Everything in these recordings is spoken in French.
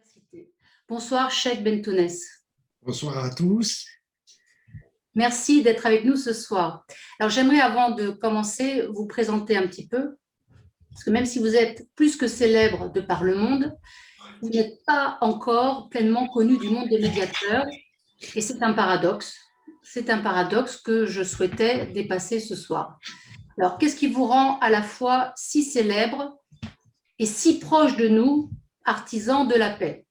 Université. Bonsoir, Cheikh Bentounès. Bonsoir à tous. Merci d'être avec nous ce soir. Alors, j'aimerais, avant de commencer, vous présenter un petit peu, parce que même si vous êtes plus que célèbre de par le monde, vous n'êtes pas encore pleinement connu du monde des médiateurs, et c'est un paradoxe. C'est un paradoxe que je souhaitais dépasser ce soir. Alors, qu'est-ce qui vous rend à la fois si célèbre et si proche de nous, artisans de la paix?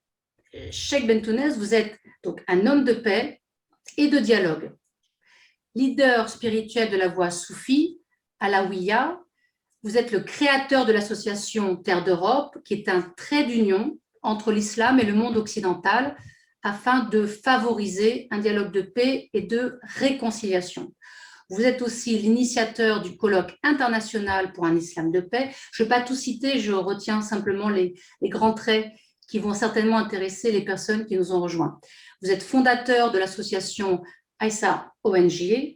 Cheikh Bentounès, vous êtes donc un homme de paix et de dialogue. Leader spirituel de la voie soufie, Alaouia, vous êtes le créateur de l'association Terre d'Europe, qui est un trait d'union entre l'islam et le monde occidental afin de favoriser un dialogue de paix et de réconciliation. Vous êtes aussi l'initiateur du colloque international pour un islam de paix. Je ne vais pas tout citer, je retiens simplement les grands traits qui vont certainement intéresser les personnes qui nous ont rejoints. Vous êtes fondateur de l'association Aïssa ONG,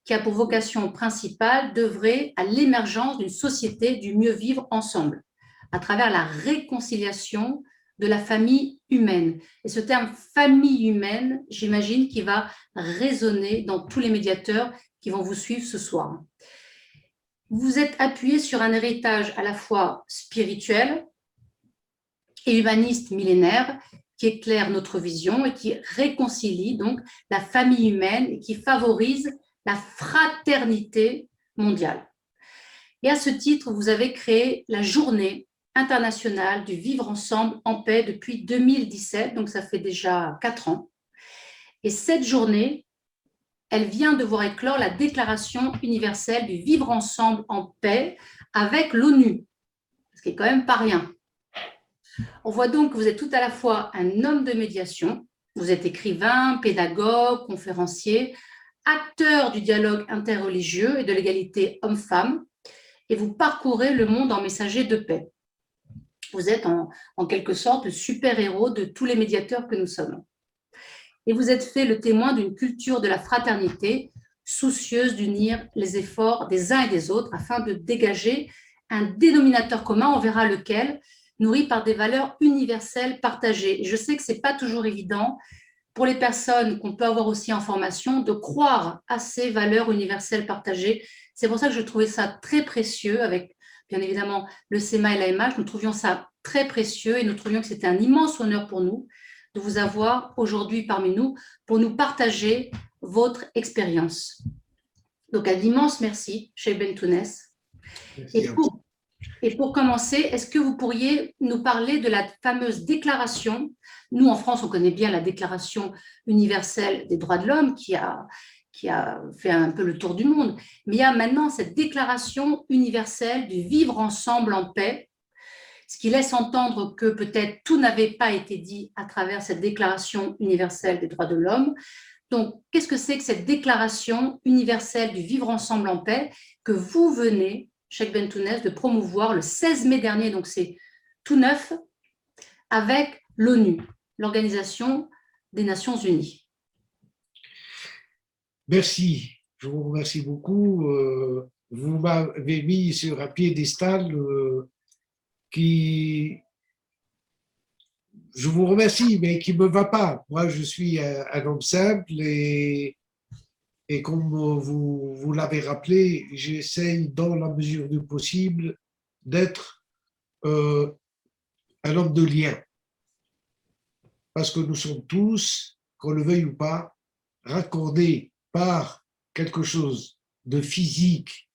qui a pour vocation principale d'œuvrer à l'émergence d'une société du mieux vivre ensemble, à travers la réconciliation de la famille humaine. Et ce terme famille humaine, j'imagine, qui va résonner dans tous les médiateurs qui vont vous suivre ce soir. Vous êtes appuyé sur un héritage à la fois spirituel et humaniste millénaire qui éclaire notre vision et qui réconcilie donc la famille humaine et qui favorise la fraternité mondiale. Et à ce titre, vous avez créé la Journée internationale du vivre ensemble en paix depuis 2017, donc ça fait déjà 4 ans. Et cette journée, elle vient de voir éclore la Déclaration universelle du vivre ensemble en paix avec l'ONU, ce qui est quand même pas rien. On voit donc que vous êtes tout à la fois un homme de médiation, vous êtes écrivain, pédagogue, conférencier, acteur du dialogue interreligieux et de l'égalité homme-femme, et vous parcourez le monde en messager de paix. Vous êtes en quelque sorte le super-héros de tous les médiateurs que nous sommes. Et vous êtes fait le témoin d'une culture de la fraternité soucieuse d'unir les efforts des uns et des autres afin de dégager un dénominateur commun, on verra lequel, nourri par des valeurs universelles partagées. Et je sais que ce n'est pas toujours évident pour les personnes qu'on peut avoir aussi en formation de croire à ces valeurs universelles partagées. C'est pour ça que je trouvais ça très précieux avec, bien évidemment, le SEMA et l'AMH. Nous trouvions ça très précieux et nous trouvions que c'était un immense honneur pour nous de vous avoir aujourd'hui parmi nous pour nous partager votre expérience. Donc, un immense merci, Cheikh Bentounès. Et pour commencer, est-ce que vous pourriez nous parler de la fameuse déclaration? Nous, en France, on connaît bien la Déclaration universelle des droits de l'homme qui a fait un peu le tour du monde. Mais il y a maintenant cette Déclaration universelle du vivre ensemble en paix, ce qui laisse entendre que peut-être tout n'avait pas été dit à travers cette Déclaration universelle des droits de l'homme. Donc, qu'est-ce que c'est que cette Déclaration universelle du vivre ensemble en paix que vous venez, Cheikh Bentounès, de promouvoir le 16 mai dernier, donc c'est tout neuf, avec l'ONU, l'Organisation des Nations Unies? Merci, je vous remercie beaucoup. Vous m'avez mis sur un piédestal qui, je vous remercie, mais qui ne me va pas. Moi, je suis un homme simple et comme vous l'avez rappelé, j'essaye dans la mesure du possible d'être un homme de lien. Parce que nous sommes tous, qu'on le veuille ou pas, raccordés par quelque chose de physique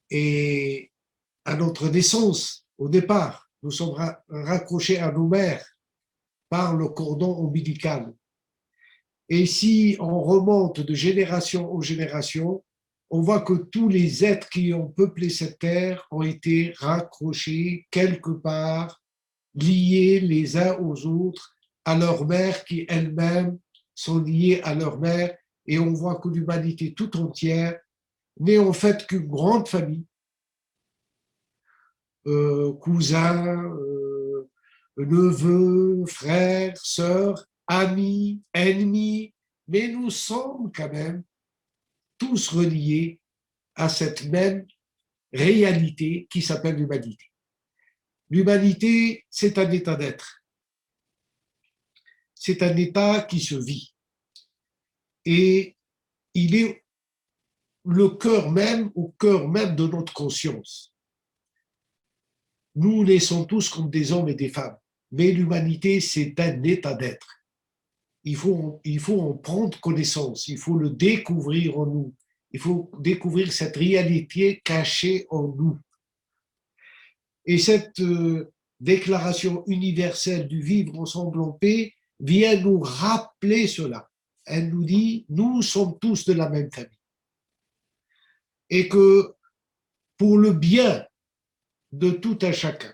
et à notre naissance, au départ, nous sommes raccrochés à nos mères par le cordon ombilical. Et si on remonte de génération en génération, on voit que tous les êtres qui ont peuplé cette terre ont été raccrochés quelque part, liés les uns aux autres, à leur mère qui elles-mêmes sont liées à leur mère. Et on voit que l'humanité tout entière n'est en fait qu'une grande famille, cousins, neveux, frères, sœurs, amis, ennemis, mais nous sommes quand même tous reliés à cette même réalité qui s'appelle l'humanité. L'humanité, c'est un état d'être. c'est un état qui se vit. Et il est au cœur même de notre conscience. Nous naissons tous comme des hommes et des femmes, mais l'humanité, c'est un état d'être. Il faut en prendre connaissance, il faut le découvrir en nous, il faut découvrir cette réalité cachée en nous. Et cette déclaration universelle du vivre ensemble en paix vient nous rappeler cela. Elle nous dit, nous sommes tous de la même famille. Et que pour le bien de tout un chacun,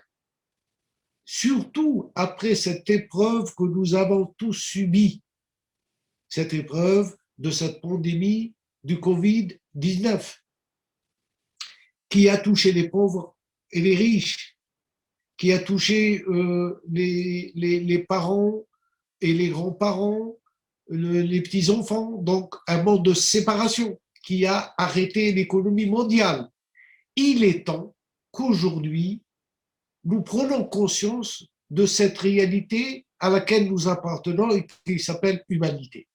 surtout après cette épreuve que nous avons tous subie, cette épreuve de cette pandémie du Covid-19, qui a touché les pauvres et les riches, qui a touché les parents et les grands-parents, les petits-enfants, donc un mode de séparation qui a arrêté l'économie mondiale. Il est temps qu'aujourd'hui, nous prenons conscience de cette réalité à laquelle nous appartenons et qui s'appelle humanité.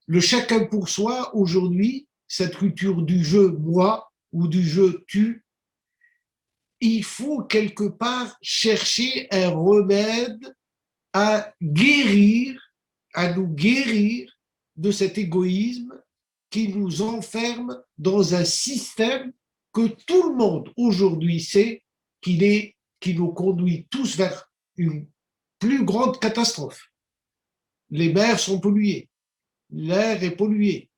Le chacun pour soi, aujourd'hui, cette culture du jeu moi ou du jeu tu, il faut quelque part chercher un remède à guérir, à nous guérir de cet égoïsme qui nous enferme dans un système que tout le monde aujourd'hui sait qui nous conduit tous vers une plus grande catastrophe. Les mers sont polluées, l'air est pollué,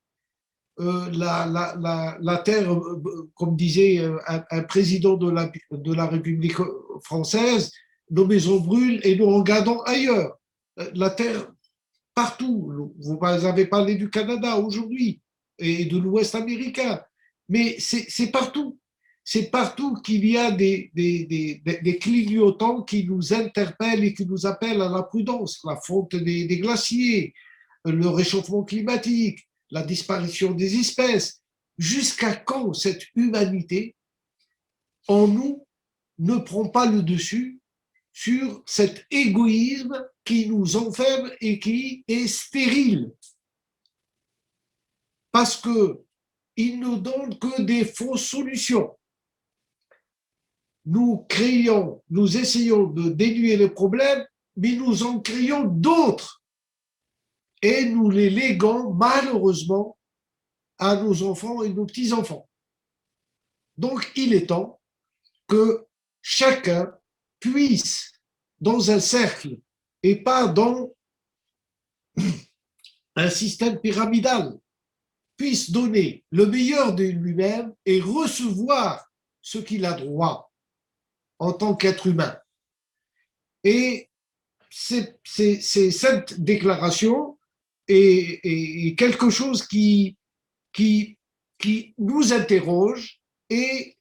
la terre, comme disait un président de la République française, nos maisons brûlent et nous regardons ailleurs. La terre, partout. Vous avez parlé du Canada aujourd'hui et de l'Ouest américain, mais c'est partout. C'est partout qu'il y a des clignotants qui nous interpellent et qui nous appellent à la prudence. La fonte des glaciers, le réchauffement climatique, la disparition des espèces. Jusqu'à quand cette humanité en nous ne prend pas le dessus sur cet égoïsme qui nous enferme et qui est stérile? Parce qu'il ne donne que des fausses solutions. Nous essayons de dénuer les problèmes, mais nous en créons d'autres. Et nous les léguons malheureusement à nos enfants et nos petits-enfants. Donc, il est temps que chacun puisse, dans un cercle et pas dans un système pyramidal, puisse donner le meilleur de lui-même et recevoir ce qu'il a droit en tant qu'être humain. Et c'est cette déclaration est quelque chose qui nous interroge et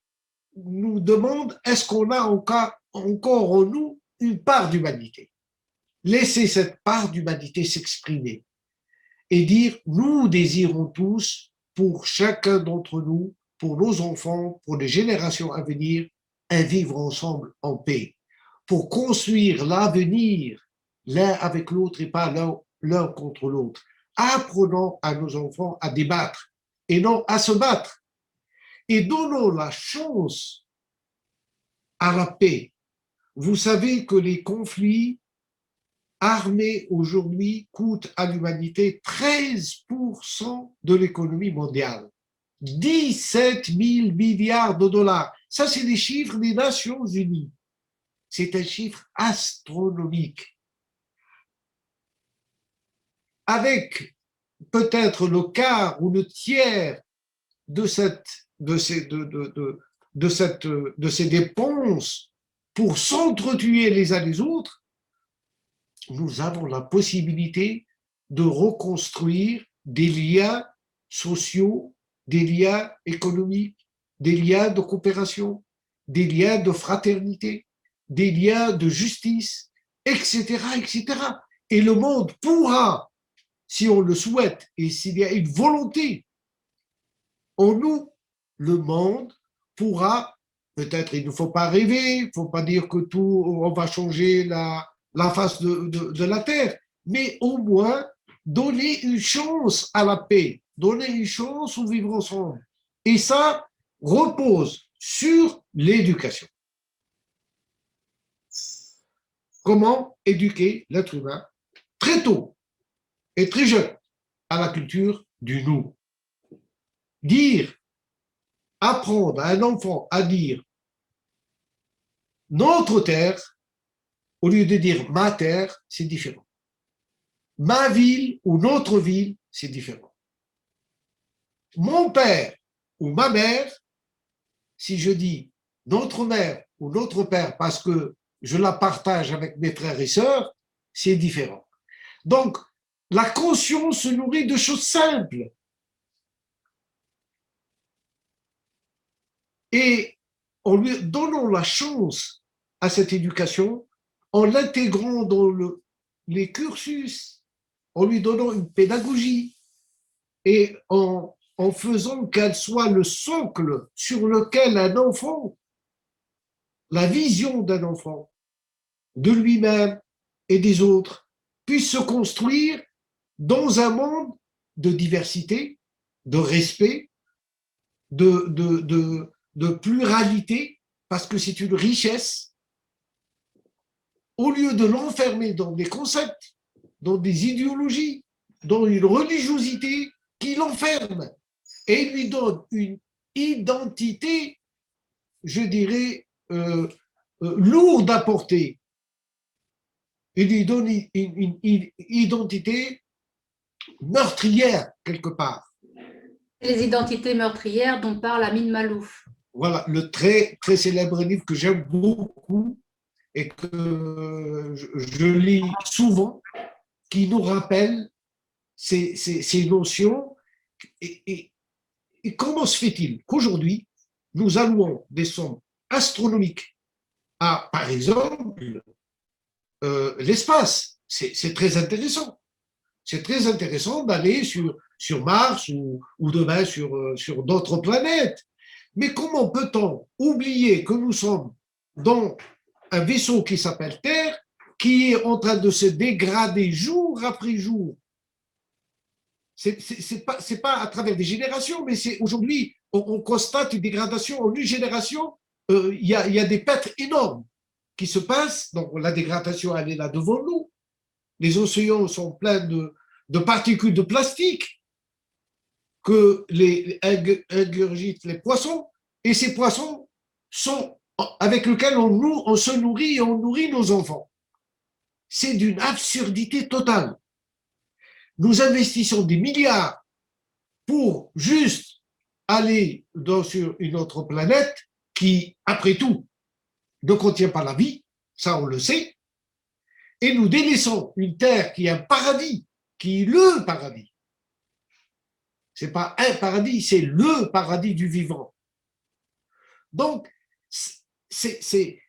nous demande, est-ce qu'on a encore en nous une part d'humanité? Laissez cette part d'humanité s'exprimer et dire, nous désirons tous, pour chacun d'entre nous, pour nos enfants, pour les générations à venir, un vivre ensemble en paix, pour construire l'avenir l'un avec l'autre et pas l'un contre l'autre. Apprenons à nos enfants à débattre et non à se battre. Et donnons la chance à la paix. Vous savez que les conflits armés aujourd'hui coûtent à l'humanité 13% de l'économie mondiale. 17 000 milliards de dollars. Ça, c'est les chiffres des Nations Unies. C'est un chiffre astronomique. Avec peut-être le quart ou le tiers de ces dépenses pour s'entretuer les uns les autres, nous avons la possibilité de reconstruire des liens sociaux, des liens économiques, des liens de coopération, des liens de fraternité, des liens de justice, etc., etc. Et le monde pourra, si on le souhaite et s'il y a une volonté en nous, le monde pourra, peut-être il ne faut pas rêver, il ne faut pas dire que tout, on va changer la face de la Terre, mais au moins donner une chance à la paix, donner une chance au vivre ensemble. Et ça repose sur l'éducation. Comment éduquer l'être humain très tôt et très jeune à la culture du nous. Dire, apprendre à un enfant à dire notre terre, au lieu de dire ma terre, c'est différent. Ma ville ou notre ville, c'est différent. Mon père ou ma mère, si je dis notre mère ou notre père parce que je la partage avec mes frères et sœurs, c'est différent. Donc, la conscience se nourrit de choses simples. Et en lui donnant la chance à cette éducation, en l'intégrant dans les cursus, en lui donnant une pédagogie et en faisant qu'elle soit le socle sur lequel un enfant, la vision d'un enfant, de lui-même et des autres, puisse se construire dans un monde de diversité, de respect, de pluralité, parce que c'est une richesse, au lieu de l'enfermer dans des concepts, dans des idéologies, dans une religiosité qui l'enferme et lui donne une identité, je dirais, lourde à porter. Il lui donne une identité meurtrière quelque part. Les identités meurtrières dont parle Amin Malouf. Voilà, le très, très célèbre livre que j'aime beaucoup et que je lis souvent, qui nous rappelle ces notions. Et comment se fait-il qu'aujourd'hui, nous allouons des sommes astronomiques à, par exemple, l'espace? C'est très intéressant. C'est très intéressant d'aller sur Mars ou demain sur d'autres planètes. Mais comment peut-on oublier que nous sommes dans un vaisseau qui s'appelle Terre, qui est en train de se dégrader jour après jour? C'est pas à travers des générations, mais c'est aujourd'hui, on constate une dégradation. En une génération, il y a des pertes énormes qui se passent. Donc la dégradation, elle est là devant nous. Les océans sont pleins de particules de plastique que ingurgitent les poissons, et ces poissons sont avec lesquels on se nourrit et on nourrit nos enfants. C'est d'une absurdité totale. Nous investissons des milliards pour juste aller sur une autre planète qui, après tout, ne contient pas la vie, ça on le sait, et nous délaissons une terre qui est un paradis, qui est le paradis. Ce n'est pas un paradis, c'est le paradis du vivant. Donc, c'est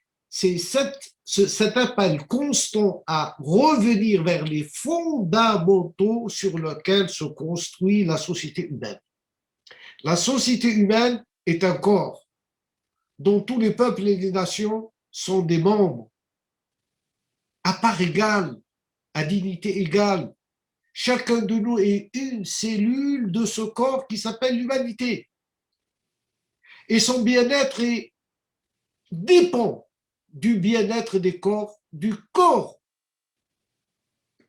cet appel constant à revenir vers les fondamentaux sur lesquels se construit la société humaine. La société humaine est un corps dont tous les peuples et les nations sont des membres, à part égale, à dignité égale. Chacun de nous est une cellule de ce corps qui s'appelle l'humanité. Et son bien-être dépend du bien-être des corps, du corps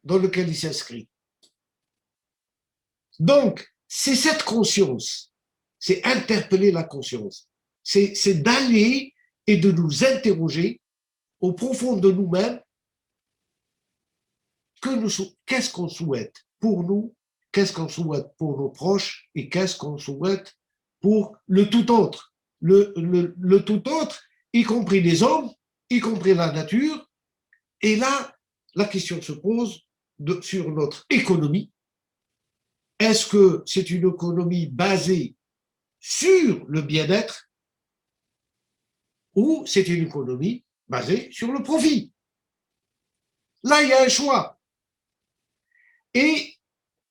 dans lequel il s'inscrit. Donc, c'est cette conscience, c'est interpeller la conscience, c'est d'aller et de nous interroger au profond de nous-mêmes, qu'est-ce qu'on souhaite pour nous, qu'est-ce qu'on souhaite pour nos proches et qu'est-ce qu'on souhaite pour le tout autre. Le tout autre, y compris les hommes, y compris la nature. Et là, la question se pose sur notre économie. Est-ce que c'est une économie basée sur le bien-être ou c'est une économie basée sur le profit? Là, il y a un choix. Et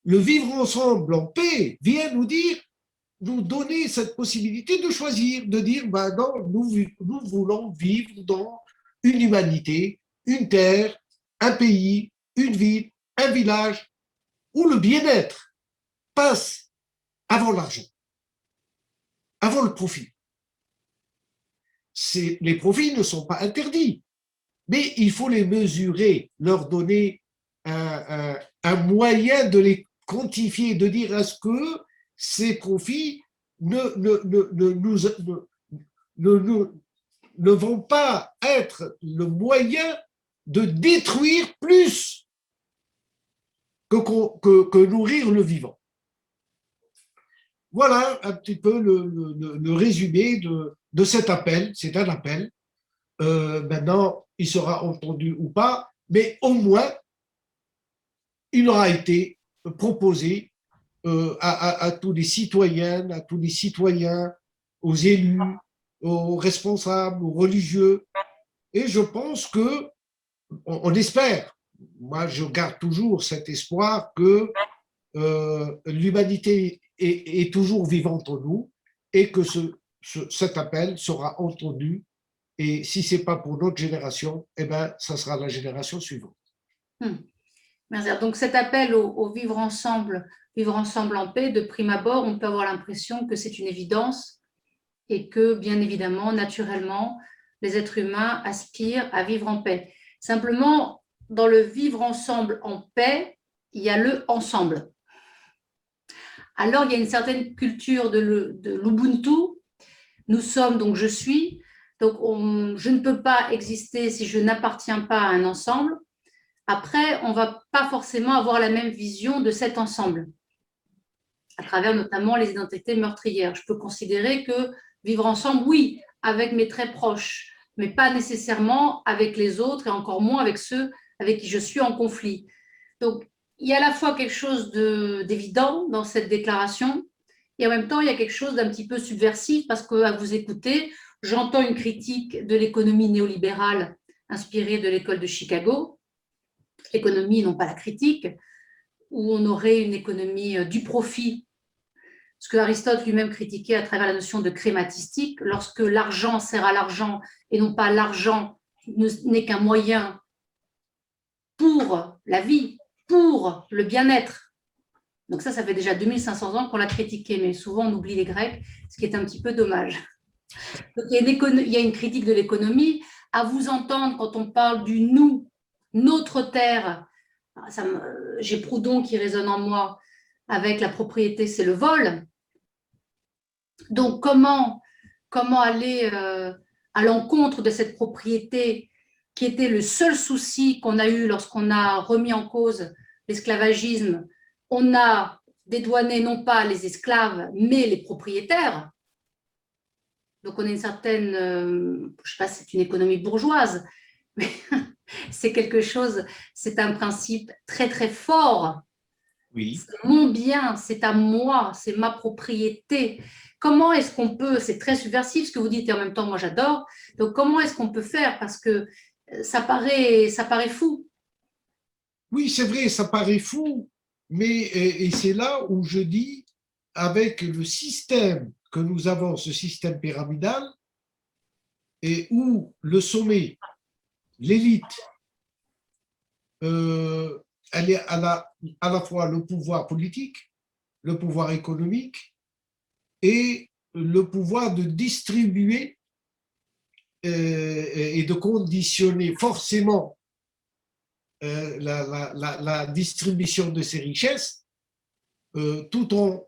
le vivre ensemble en paix vient nous donner cette possibilité de choisir, de dire, ben non, nous voulons vivre dans une humanité, une terre, un pays, une ville, un village où le bien-être passe avant l'argent, avant le profit. Les profits ne sont pas interdits, mais il faut les mesurer, leur donner un moyen de les quantifier, de dire est-ce que ces profits ne vont pas être le moyen de détruire plus que nourrir le vivant. Voilà un petit peu le résumé de cet appel. C'est un appel. Maintenant, il sera entendu ou pas, mais au moins, il aura été proposé à tous les citoyennes, à tous les citoyens, aux élus, aux responsables, aux religieux. Et je pense que, on espère, moi je garde toujours cet espoir que l'humanité est toujours vivante en nous et que cet appel sera entendu. Et si ce n'est pas pour notre génération, eh ben, ça sera la génération suivante. Merci. Donc cet appel au vivre ensemble en paix, de prime abord, on peut avoir l'impression que c'est une évidence et que, bien évidemment, naturellement, les êtres humains aspirent à vivre en paix. Simplement, dans le vivre ensemble en paix, il y a le ensemble. Alors, il y a une certaine culture de l'Ubuntu. Nous sommes, donc je suis. Donc, je ne peux pas exister si je n'appartiens pas à un ensemble. Après, on ne va pas forcément avoir la même vision de cet ensemble, à travers notamment les identités meurtrières. Je peux considérer que vivre ensemble, oui, avec mes très proches, mais pas nécessairement avec les autres et encore moins avec ceux avec qui je suis en conflit. Donc, il y a à la fois quelque chose d'évident dans cette déclaration et en même temps, il y a quelque chose d'un petit peu subversif parce qu'à vous écouter, j'entends une critique de l'économie néolibérale inspirée de l'école de Chicago, l'économie, non pas la critique, où on aurait une économie du profit, ce que Aristote lui-même critiquait à travers la notion de crématistique, lorsque l'argent sert à l'argent et non pas l'argent n'est qu'un moyen pour la vie, pour le bien-être. Donc ça fait déjà 2500 ans qu'on l'a critiqué, mais souvent on oublie les Grecs, ce qui est un petit peu dommage. Donc, il y a une critique de l'économie. À vous entendre quand on parle du nous, notre terre, j'ai Proudhon qui résonne en moi avec la propriété, c'est le vol. Donc, comment aller à l'encontre de cette propriété qui était le seul souci qu'on a eu lorsqu'on a remis en cause l'esclavagisme? On a dédouané non pas les esclaves, mais les propriétaires. Donc, on a une certaine, je ne sais pas si c'est une économie bourgeoise, mais c'est quelque chose, c'est un principe très, très fort. Oui. C'est mon bien, c'est à moi, c'est ma propriété. Comment est-ce qu'on peut, c'est très subversif ce que vous dites et en même temps, moi j'adore. Donc, comment est-ce qu'on peut faire? Parce que ça paraît fou. Oui, c'est vrai, ça paraît fou, mais et c'est là où je dis, avec le système que nous avons, ce système pyramidal, et où le sommet, l'élite, elle est à la fois le pouvoir politique, le pouvoir économique et le pouvoir de distribuer et de conditionner forcément la distribution de ces richesses tout en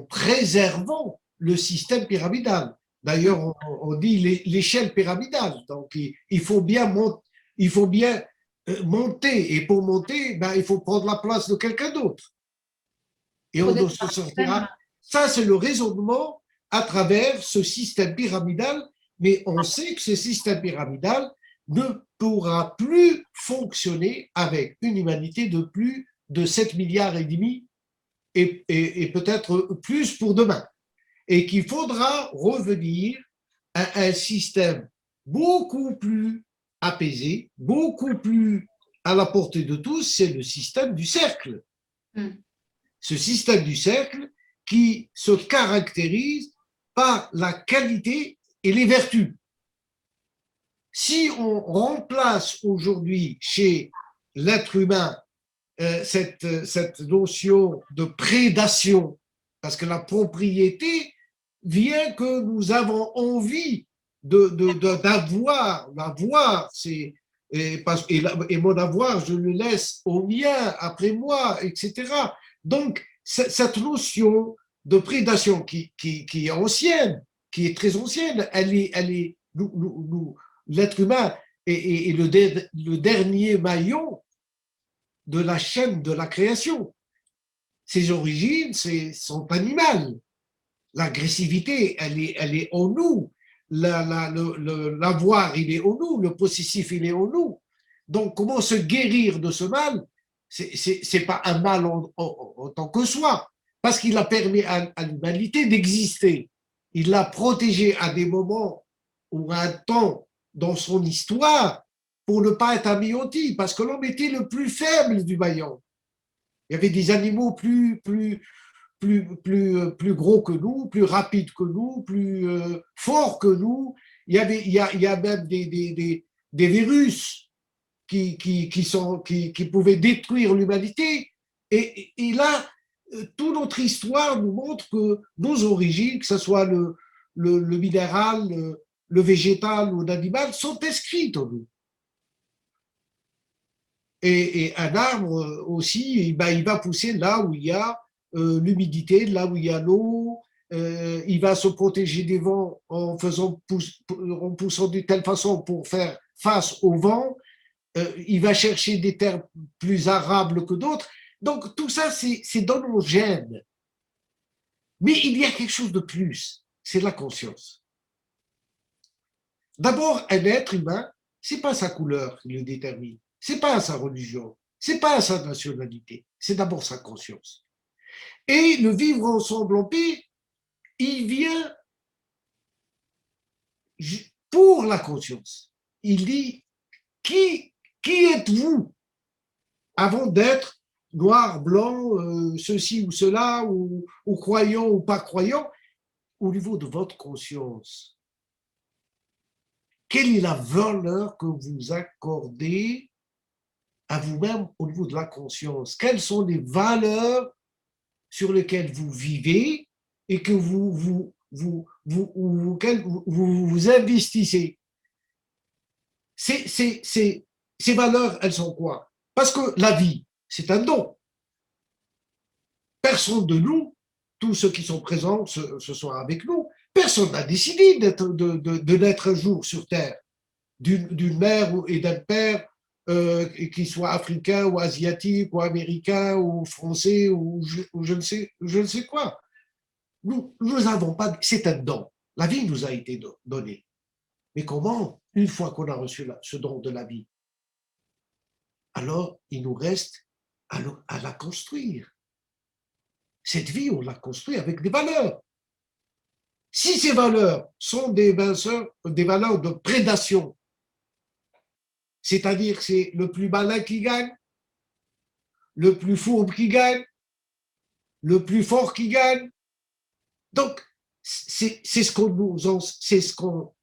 préservant le système pyramidal. D'ailleurs, on dit l'échelle pyramidale. Donc, il faut bien monter. Et pour monter, ben, il faut prendre la place de quelqu'un d'autre. Et on se sortira. Ça, c'est le raisonnement à travers ce système pyramidal. Mais on sait que ce système pyramidal ne pourra plus fonctionner avec une humanité de plus de 7 milliards et demi et peut-être plus pour demain. Et qu'il faudra revenir à un système beaucoup plus apaisé, beaucoup plus à la portée de tous, c'est le système du cercle. Ce système du cercle qui se caractérise par la qualité et les vertus. Si on remplace aujourd'hui chez l'être humain cette notion de prédation, parce que la propriété vient que nous avons envie d'avoir, et mon avoir, je le laisse au mien, après moi, etc. Donc, cette notion de prédation qui est ancienne, qui est très ancienne, l'être humain est le dernier maillon de la chaîne de la création. Ses origines sont animales. L'agressivité, elle est en nous. L'avoir, il est en nous. Le possessif, il est en nous. Donc, comment se guérir de ce mal? C'est pas un mal en tant que soi, parce qu'il a permis à l'humanité d'exister. Il l'a protégé à des moments ou à un temps dans son histoire pour ne pas être anéanti, parce que l'homme était le plus faible du maillon. Il y avait des animaux plus gros que nous, plus rapides que nous, plus forts que nous. Il y a même des virus qui pouvaient détruire l'humanité. Et là, toute notre histoire nous montre que nos origines, que ce soit le minéral, le végétal ou l'animal, sont inscrites en nous. Et un arbre aussi, il va pousser là où il y a l'humidité, là où il y a l'eau. Il va se protéger des vents en poussant de telle façon pour faire face au vent. Il va chercher des terres plus arables que d'autres. Donc tout ça, c'est dans nos gènes. Mais il y a quelque chose de plus, c'est la conscience. D'abord, un être humain, c'est pas sa couleur qui le détermine. C'est pas sa religion, c'est pas sa nationalité, c'est d'abord sa conscience. Et le vivre ensemble en paix, il vient pour la conscience. Il dit, qui êtes-vous avant d'être noir, blanc, ceci ou cela, ou croyant ou pas croyant, au niveau de votre conscience? Quelle est la valeur que vous accordez à vous-même au niveau de la conscience? Quelles sont les valeurs sur lesquelles vous vivez et que vous investissez? Ces valeurs, elles sont quoi? Parce que la vie, c'est un don. Personne de nous, tous ceux qui sont présents ce soir avec nous, personne n'a décidé de naître un jour sur Terre, d'une mère et d'un père, qu'ils soient africains ou asiatiques ou américains ou français ou je ne sais quoi. Nous n'avons pas, c'est un don. La vie nous a été donnée. Mais comment, une fois qu'on a reçu ce don de la vie, alors il nous reste à la construire. Cette vie, on l'a construite avec des valeurs. Si ces valeurs sont des valeurs de prédation, c'est-à-dire que c'est le plus malin qui gagne, le plus fourbe qui gagne, le plus fort qui gagne. Donc, c'est ce qu'on,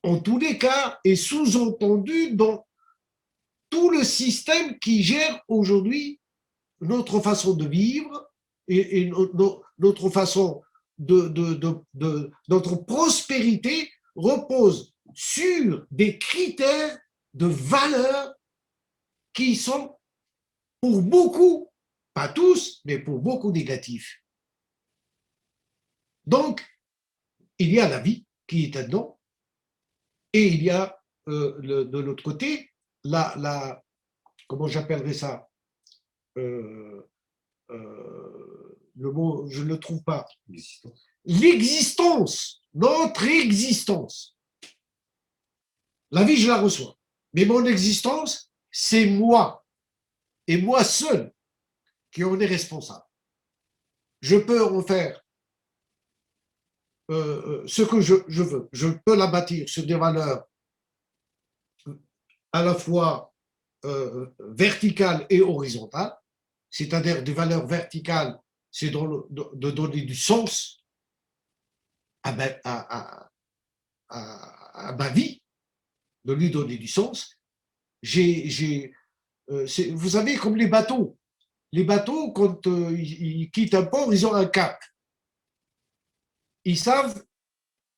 en tous les cas, est sous-entendu dans tout le système qui gère aujourd'hui notre façon de vivre et notre façon notre prospérité repose sur des critères de valeur qui sont pour beaucoup, pas tous, mais pour beaucoup négatifs. Donc, il y a la vie qui est un don et il y a de l'autre côté comment j'appellerais ça, le mot, je ne le trouve pas. L'existence, notre existence. La vie, je la reçois. Mais mon existence, c'est moi. Et moi seul qui en est responsable. Je peux en faire ce que je veux. Je peux la bâtir sur des valeurs à la fois verticales et horizontales. C'est-à-dire des valeurs verticales, c'est de donner du sens à ma vie, de lui donner du sens. Vous savez, comme les bateaux, Les bateaux, quand ils quittent un port, ils ont un cap. Ils savent,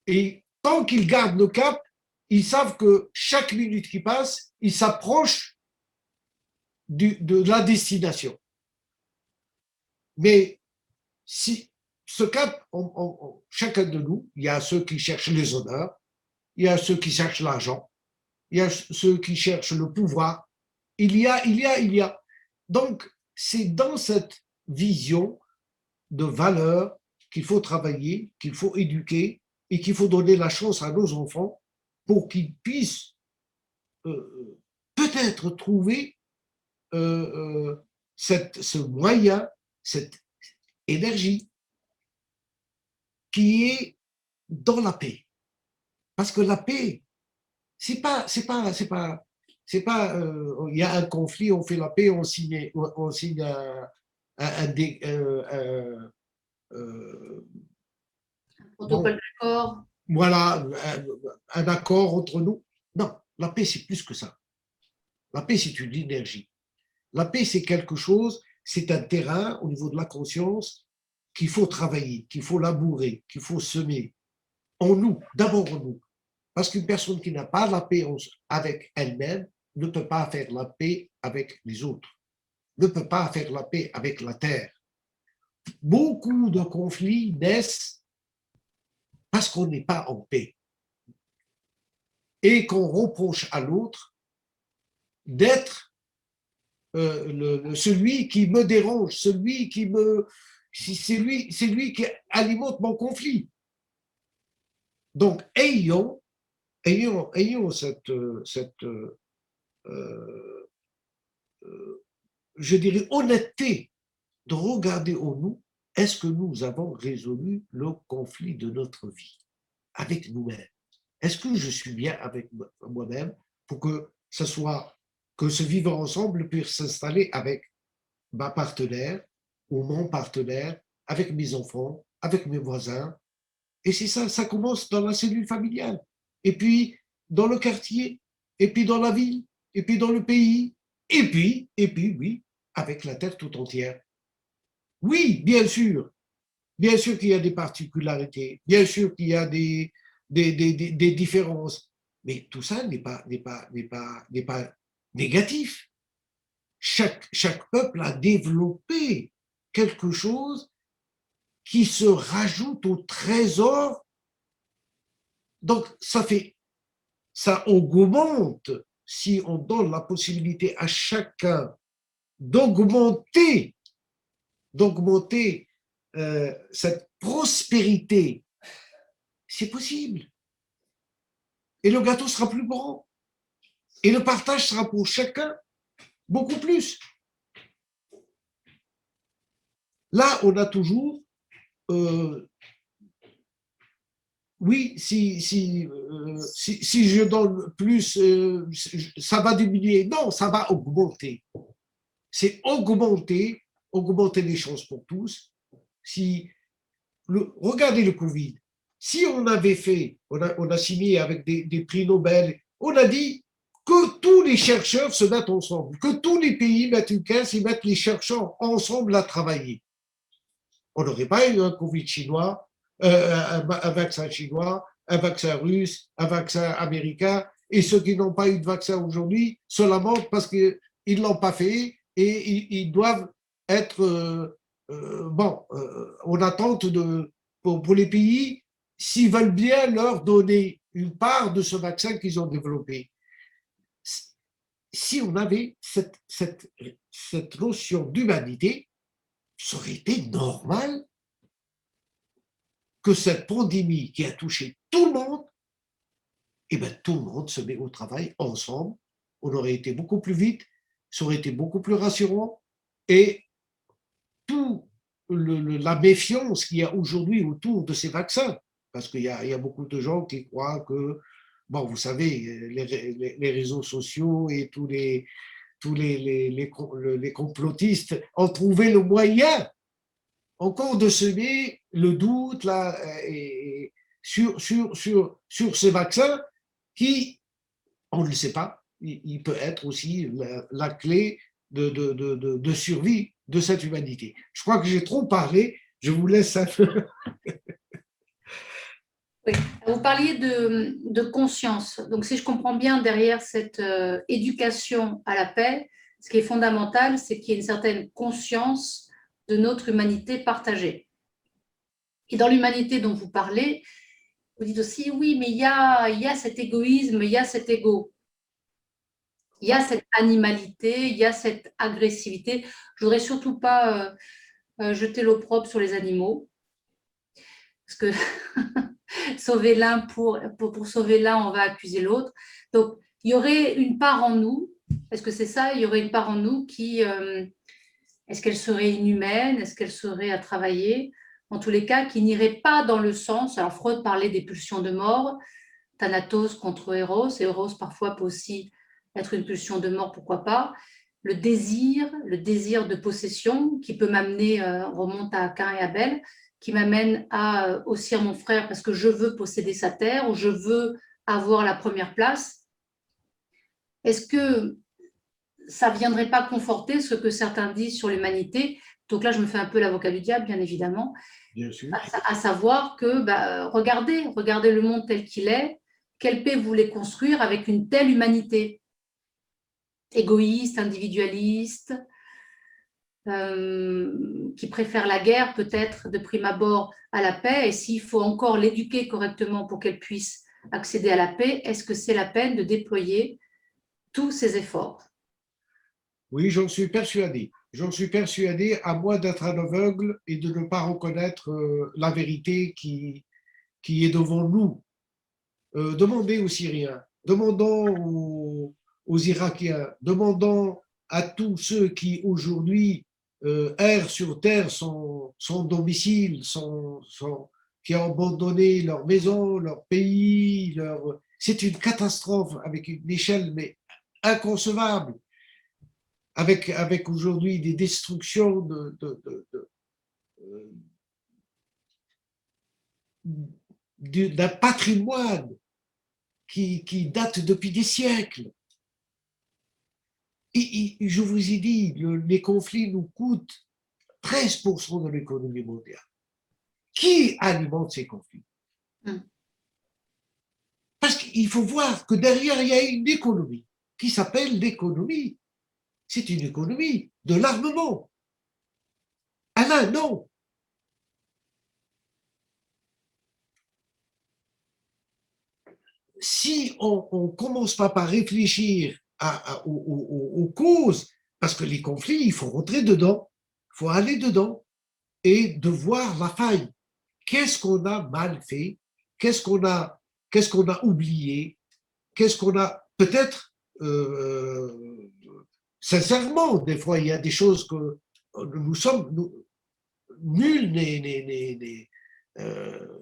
et tant qu'ils gardent le cap, ils savent que chaque minute qui passe, ils s'approchent de la destination. Mais si ce cap, chacun de nous, il y a ceux qui cherchent les honneurs, il y a ceux qui cherchent l'argent, il y a ceux qui cherchent le pouvoir. Il y a. Donc, c'est dans cette vision de valeur qu'il faut travailler, qu'il faut éduquer et qu'il faut donner la chance à nos enfants pour qu'ils puissent peut-être trouver ce moyen, cette énergie qui est dans la paix. Parce que la paix, c'est pas, il y a un conflit, on fait la paix, on signe Protocole d'accord. voilà, un accord entre nous. Non, la paix, c'est plus que ça. La paix, c'est une énergie. La paix, c'est quelque chose, c'est un terrain au niveau de la conscience qu'il faut travailler, qu'il faut labourer, qu'il faut semer en nous, d'abord en nous. Parce qu'une personne qui n'a pas la paix avec elle-même ne peut pas faire la paix avec les autres, ne peut pas faire la paix avec la terre. Beaucoup de conflits naissent parce qu'on n'est pas en paix et qu'on reproche à l'autre d'être celui qui me dérange, celui qui me, c'est lui qui alimente mon conflit. Donc, ayons cette je dirais, honnêteté de regarder en nous, est-ce que nous avons résolu le conflit de notre vie avec nous-mêmes? Est-ce que je suis bien avec moi-même pour que ce soit, que ce vivre ensemble puisse s'installer avec ma partenaire ou mon partenaire, avec mes enfants, avec mes voisins? Et c'est ça, ça commence dans la cellule familiale, et puis dans le quartier, et puis dans la ville, et puis dans le pays, et puis oui, avec la terre tout entière. Oui, bien sûr qu'il y a des particularités, bien sûr qu'il y a des différences, mais tout ça n'est pas négatif. Chaque peuple a développé quelque chose qui se rajoute au trésor. Donc, ça augmente si on donne la possibilité à chacun d'augmenter cette prospérité. C'est possible. Et le gâteau sera plus grand. Et le partage sera pour chacun beaucoup plus. Là, on a toujours oui, si je donne plus, ça va diminuer. Non, ça va augmenter. C'est augmenter les chances pour tous. Regardez le Covid. Si on avait fait, on a signé avec des prix Nobel, on a dit que tous les chercheurs se mettent ensemble, que tous les pays mettent une caisse et mettent les chercheurs ensemble à travailler. On n'aurait pas eu un Covid chinois, un vaccin chinois, un vaccin russe, un vaccin américain, et ceux qui n'ont pas eu de vaccin aujourd'hui se lamentent parce qu'ils ne l'ont pas fait et ils doivent être en attente pour les pays s'ils veulent bien leur donner une part de ce vaccin qu'ils ont développé. Si on avait cette notion d'humanité, ça aurait été normal que cette pandémie qui a touché tout le monde, eh bien, tout le monde se met au travail ensemble. On aurait été beaucoup plus vite, ça aurait été beaucoup plus rassurant. Et tout la méfiance qu'il y a aujourd'hui autour de ces vaccins, parce qu'il y a beaucoup de gens qui croient que, bon, vous savez, les réseaux sociaux et tous les complotistes ont trouvé le moyen encore de semer le doute là, sur ce vaccin qui, on ne le sait pas, il peut être aussi la clé de survie de cette humanité. Je crois que j'ai trop parlé, je vous laisse un peu. Oui. Vous parliez de conscience. Donc, si je comprends bien, derrière cette éducation à la paix, ce qui est fondamental, c'est qu'il y ait une certaine conscience de notre humanité partagée. Et dans l'humanité dont vous parlez, vous dites aussi, oui, mais il y a cet égoïsme, il y a cet ego, il y a cette animalité, il y a cette agressivité. Je voudrais surtout pas jeter l'opprobre sur les animaux, parce que sauver l'un pour sauver l'un, on va accuser l'autre. Donc, il y aurait une part en nous, est-ce que c'est ça? Il y aurait une part en nous qui, est-ce qu'elle serait inhumaine? Est-ce qu'elle serait à travailler? En tous les cas, qui n'irait pas dans le sens, alors Freud parlait des pulsions de mort, Thanatos contre Eros, et Eros parfois peut aussi être une pulsion de mort, pourquoi pas. Le désir de possession qui peut m'amener, remonte à Cain et Abel, qui m'amène à aussi à mon frère parce que je veux posséder sa terre ou je veux avoir la première place. Est-ce que ça ne viendrait pas conforter ce que certains disent sur l'humanité? Donc là, je me fais un peu l'avocat du diable, bien évidemment. Bien sûr. À savoir que, regardez le monde tel qu'il est, quelle paix vous voulez construire avec une telle humanité? Égoïste, individualiste, qui préfère la guerre peut-être de prime abord à la paix, et s'il faut encore l'éduquer correctement pour qu'elle puisse accéder à la paix, est-ce que c'est la peine de déployer tous ces efforts? Oui, j'en suis persuadé. J'en suis persuadé, à moins d'être un aveugle et de ne pas reconnaître la vérité qui est devant nous. Demandez aux Syriens, demandons aux Irakiens, demandons à tous ceux qui aujourd'hui errent sur terre sans domicile, qui ont abandonné leur maison, leur pays. C'est une catastrophe avec une échelle mais inconcevable, avec aujourd'hui des destructions d'un patrimoine qui date depuis des siècles. Et je vous ai dit, les conflits nous coûtent 13% de l'économie mondiale. Qui alimente ces conflits? Parce qu'il faut voir que derrière, il y a une économie qui s'appelle l'économie. C'est une économie de l'armement. Alain, non. Si on ne commence pas par réfléchir aux causes, parce que les conflits, il faut rentrer dedans, il faut aller dedans et de voir la faille. Qu'est-ce qu'on a mal fait? Qu'est-ce qu'on a oublié? Qu'est-ce qu'on a peut-être sincèrement, des fois, il y a des choses que nul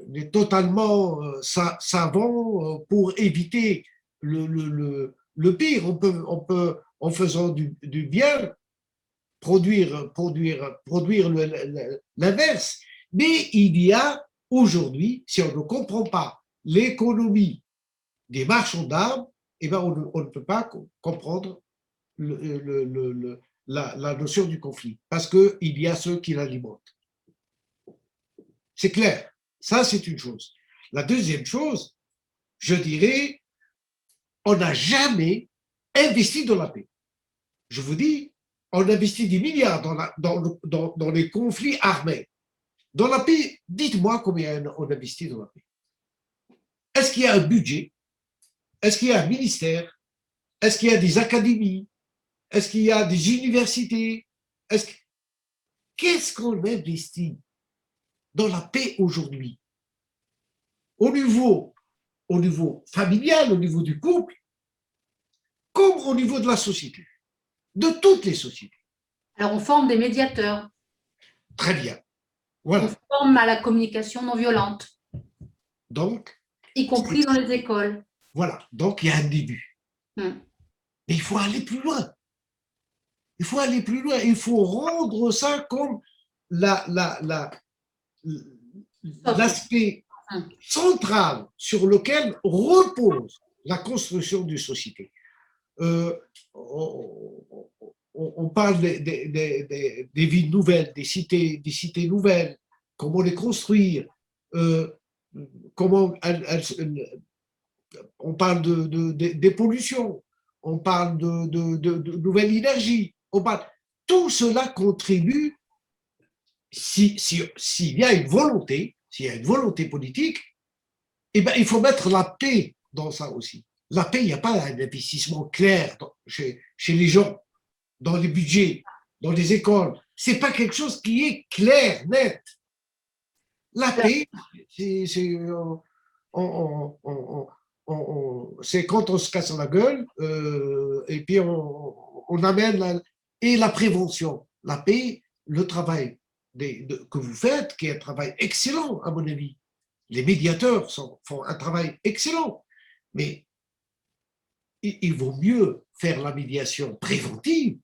n'est totalement savant pour éviter le pire. On peut, en faisant du bien, produire l'inverse. Mais il y a aujourd'hui, si on ne comprend pas l'économie des marchands d'armes, eh ben on ne peut pas comprendre la notion du conflit, parce qu'il y a ceux qui l'alimentent. C'est clair. Ça, c'est une chose. La deuxième chose, je dirais, on n'a jamais investi dans la paix. Je vous dis, on investit des milliards dans les conflits armés. Dans la paix, dites-moi combien on investit dans la paix. Est-ce qu'il y a un budget? Est-ce qu'il y a un ministère? Est-ce qu'il y a des académies? Est-ce qu'il y a des universités? Qu'est-ce qu'on investit dans la paix aujourd'hui? Au niveau familial, au niveau du couple, comme au niveau de la société, de toutes les sociétés. Alors, on forme des médiateurs. Très bien. Voilà. On forme à la communication non violente. Donc, y compris dans les écoles. Voilà. Donc, il y a un début. Mais il faut aller plus loin. Il faut aller plus loin. Il faut rendre ça comme l'aspect central sur lequel repose la construction d'une société. On on parle des villes nouvelles, des cités nouvelles, comment les construire, comment on parle des pollutions, on parle de nouvelles énergies, on parle, tout cela contribue s'il y a une volonté, s'il y a une volonté politique, eh ben, il faut mettre la paix dans ça aussi. La paix, il n'y a pas un investissement clair chez les gens, dans les budgets, dans les écoles. Ce n'est pas quelque chose qui est clair, net. La paix, c'est quand on se casse la gueule et puis on amène et la prévention. La paix, le travail que vous faites, qui est un travail excellent à mon avis. Les médiateurs font un travail excellent, mais il vaut mieux faire la médiation préventive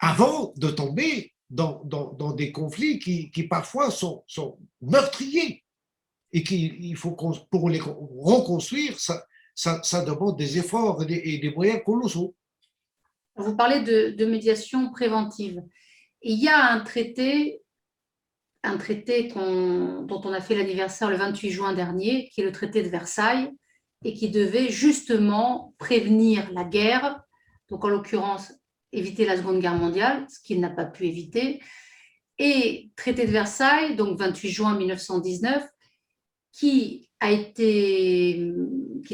avant de tomber dans des conflits qui parfois sont meurtriers et qu'il faut pour les reconstruire, ça demande des efforts et des moyens colossaux. Vous parlez de médiation préventive. Il y a un traité dont on a fait l'anniversaire le 28 juin dernier, qui est le traité de Versailles, et qui devait justement prévenir la guerre, donc en l'occurrence éviter la Seconde Guerre mondiale, ce qu'il n'a pas pu éviter. Et traité de Versailles, donc 28 juin 1919, qui est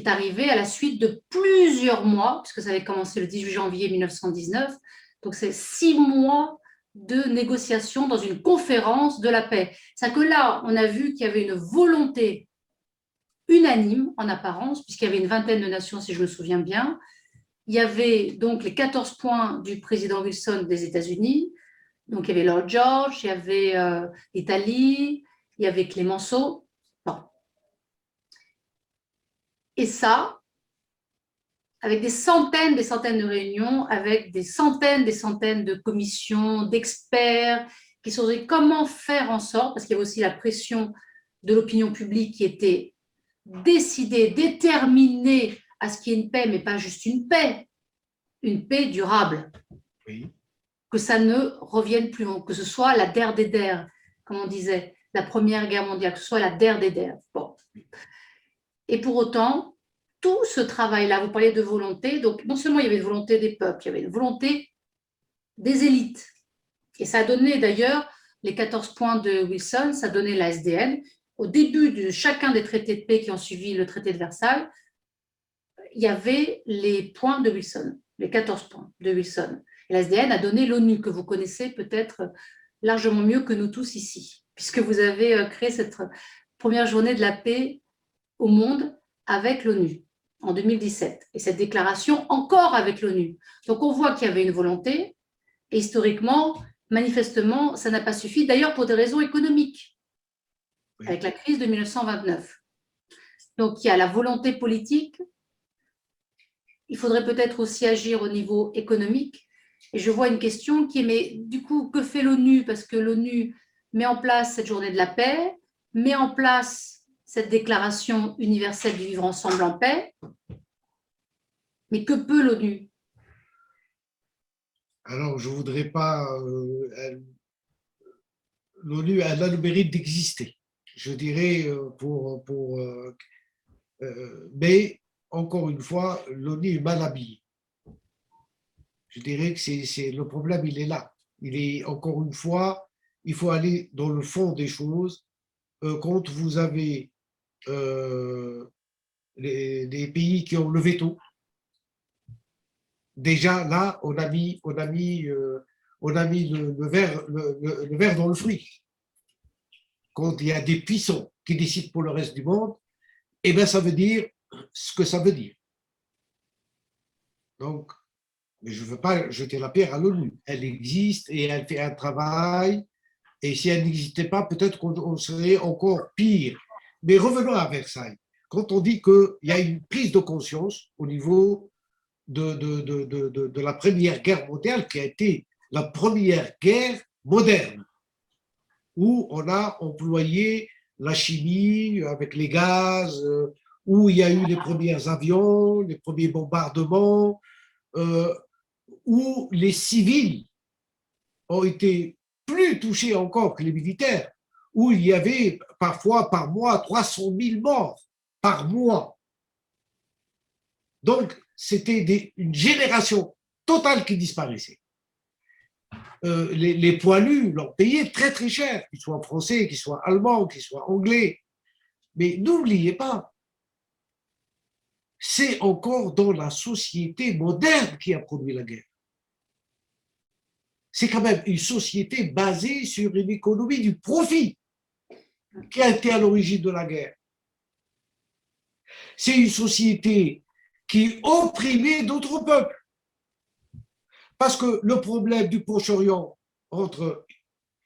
arrivé à la suite de plusieurs mois, puisque ça avait commencé le 18 janvier 1919, donc c'est 6 mois de négociations dans une conférence de la paix. C'est que là, on a vu qu'il y avait une volonté unanime en apparence, puisqu'il y avait une vingtaine de nations, si je me souviens bien. Il y avait donc les 14 points du président Wilson des États-Unis, donc il y avait Lord George, il y avait l'Italie, il y avait Clemenceau. Bon. Et ça, avec des centaines de réunions, avec des centaines de commissions, d'experts qui se sont dit comment faire en sorte, parce qu'il y avait aussi la pression de l'opinion publique qui était décidée, déterminée à ce qu'il y ait une paix, mais pas juste une paix durable. Oui. Que ça ne revienne plus, que ce soit la der des der, comme on disait, la Première Guerre mondiale, que ce soit la der des der. Bon. Et pour autant, tout ce travail-là, vous parlez de volonté, donc non seulement il y avait une volonté des peuples, il y avait une volonté des élites. Et ça a donné d'ailleurs les 14 points de Wilson, ça a donné la SDN. Au début de chacun des traités de paix qui ont suivi le traité de Versailles, il y avait les points de Wilson, les 14 points de Wilson. Et la SDN a donné l'ONU, que vous connaissez peut-être largement mieux que nous tous ici, puisque vous avez créé cette première journée de la paix au monde avec l'ONU en 2017. Et cette déclaration encore avec l'ONU. Donc on voit qu'il y avait une volonté, et historiquement, manifestement, ça n'a pas suffi, d'ailleurs pour des raisons économiques, avec la crise de 1929. Donc il y a la volonté politique, il faudrait peut-être aussi agir au niveau économique. Et je vois une question qui est, mais du coup, que fait l'ONU? Parce que l'ONU met en place cette journée de la paix, met en place cette déclaration universelle du vivre ensemble en paix. Mais que peut l'ONU? Alors, je ne voudrais pas... l'ONU a le mérite d'exister, je dirais, mais encore une fois, l'ONU est mal habillée. Je dirais que le problème, il est là. Il est, encore une fois, il faut aller dans le fond des choses. Quand vous avez des pays qui ont le veto, déjà là, on a mis le verre dans le fruit. Quand il y a des puissants qui décident pour le reste du monde, eh bien, ça veut dire ce que ça veut dire. Donc, mais je ne veux pas jeter la pierre à l'ONU. Elle existe et elle fait un travail. Et si elle n'existait pas, peut-être qu'on serait encore pire. Mais revenons à Versailles. Quand on dit qu'il y a une prise de conscience au niveau de la Première Guerre mondiale, qui a été la première guerre moderne, où on a employé la chimie avec les gaz, où il y a eu les premiers avions, les premiers bombardements, où les civils ont été plus touchés encore que les militaires, où il y avait parfois par mois 300 000 morts par mois. Donc, c'était une génération totale qui disparaissait. Les poilus l'ont payé très très cher, qu'ils soient français, qu'ils soient allemands, qu'ils soient anglais. Mais n'oubliez pas, c'est encore dans la société moderne qui a produit la guerre. C'est quand même une société basée sur une économie du profit qui a été à l'origine de la guerre. C'est une société qui opprimait d'autres peuples. Parce que le problème du Proche-Orient entre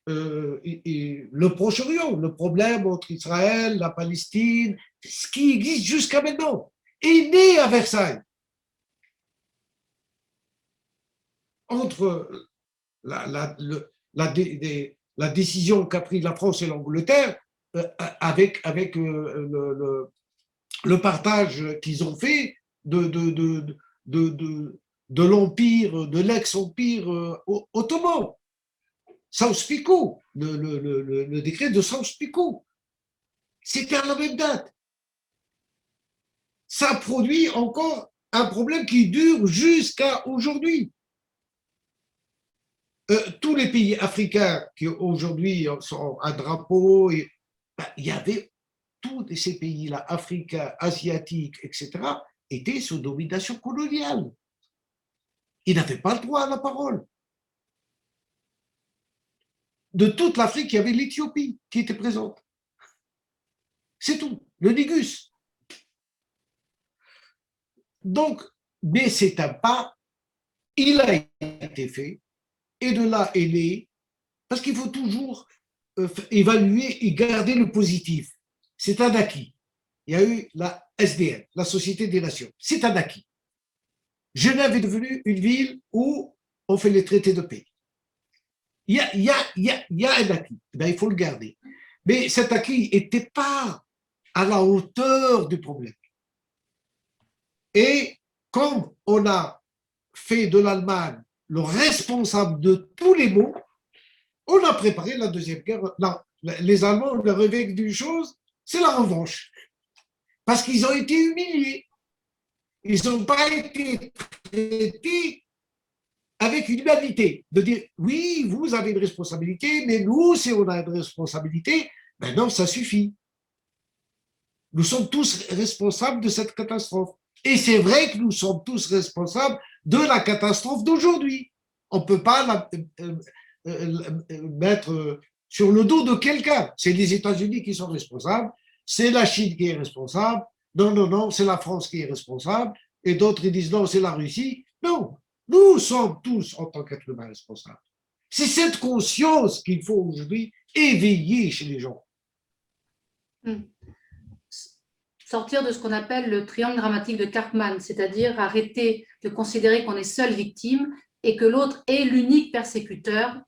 le Proche-Orient, le problème entre Israël, la Palestine, ce qui existe jusqu'à maintenant, est né à Versailles. Entre la décision qu'a prise la France et l'Angleterre avec le partage qu'ils ont fait de l'empire, de l'ex-empire ottoman. Sykes-Picot, le décret de Sykes-Picot. C'était à la même date. Ça produit encore un problème qui dure jusqu'à aujourd'hui. Tous les pays africains qui aujourd'hui sont un drapeau, il y avait tous ces pays-là, africains, asiatiques, etc., étaient sous domination coloniale. Ils n'avaient pas le droit à la parole. De toute l'Afrique, il y avait l'Éthiopie qui était présente. C'est tout, le Négus. Donc, mais c'est un pas, il a été fait, et de là est né, parce qu'il faut toujours évaluer et garder le positif. C'est un acquis. Il y a eu la SDN, la Société des Nations. C'est un acquis. Genève est devenue une ville où on fait les traités de paix. Il y a un acquis. Ben, il faut le garder. Mais cet acquis n'était pas à la hauteur du problème. Et comme on a fait de l'Allemagne le responsable de tous les maux, on a préparé la Deuxième Guerre. Non, les Allemands, le réveil d'une chose, c'est la revanche. Parce qu'ils ont été humiliés. Ils n'ont pas été traités avec une humanité, de dire oui, vous avez une responsabilité, mais nous, si on a une responsabilité, ben non, ça suffit. Nous sommes tous responsables de cette catastrophe. Et c'est vrai que nous sommes tous responsables de la catastrophe d'aujourd'hui. On ne peut pas mettre sur le dos de quelqu'un. C'est les États-Unis qui sont responsables, c'est la Chine qui est responsable, non, c'est la France qui est responsable, et d'autres ils disent non, c'est la Russie. Non, nous sommes tous en tant qu'êtres humains responsables. C'est cette conscience qu'il faut aujourd'hui éveiller chez les gens. Sortir de ce qu'on appelle le triangle dramatique de Karpman, c'est-à-dire arrêter de considérer qu'on est seule victime et que l'autre est l'unique persécuteur,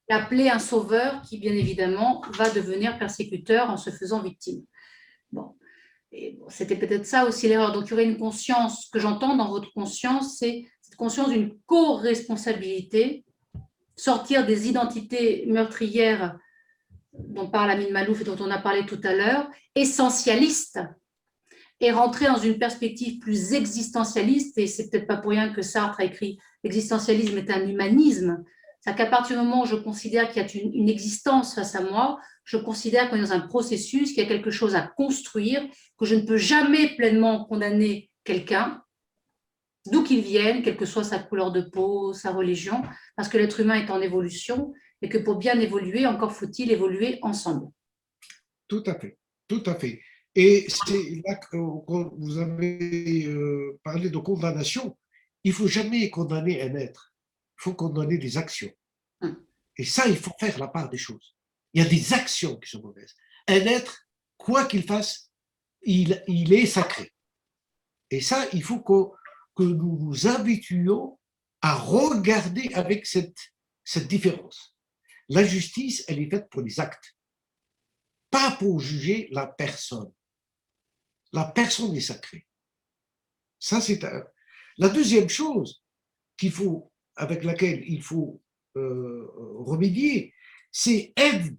l'appeler un sauveur qui, bien évidemment, va devenir persécuteur en se faisant victime. Bon. C'était peut-être ça aussi l'erreur. Donc, il y aurait une conscience, ce que j'entends dans votre conscience, c'est cette conscience d'une co-responsabilité, sortir des identités meurtrières dont parle Amin Malouf et dont on a parlé tout à l'heure, essentialistes, et rentrer dans une perspective plus existentialiste, et c'est peut-être pas pour rien que Sartre a écrit « L'existentialisme est un humanisme », c'est qu'à partir du moment où je considère qu'il y a une existence face à moi, je considère qu'on est dans un processus, qu'il y a quelque chose à construire, que je ne peux jamais pleinement condamner quelqu'un, d'où qu'il vienne, quelle que soit sa couleur de peau, sa religion, parce que l'être humain est en évolution, et que pour bien évoluer, encore faut-il évoluer ensemble. Tout à fait, tout à fait. Et c'est là que quand vous avez parlé de condamnation, il ne faut jamais condamner un être, il faut condamner des actions. Et ça, il faut faire la part des choses. Il y a des actions qui sont mauvaises. Un être, quoi qu'il fasse, il est sacré. Et ça, il faut que nous nous habituions à regarder avec cette différence. La justice, elle est faite pour les actes, pas pour juger la personne. La personne est sacrée. Ça, c'est la deuxième chose, avec laquelle il faut remédier, c'est aide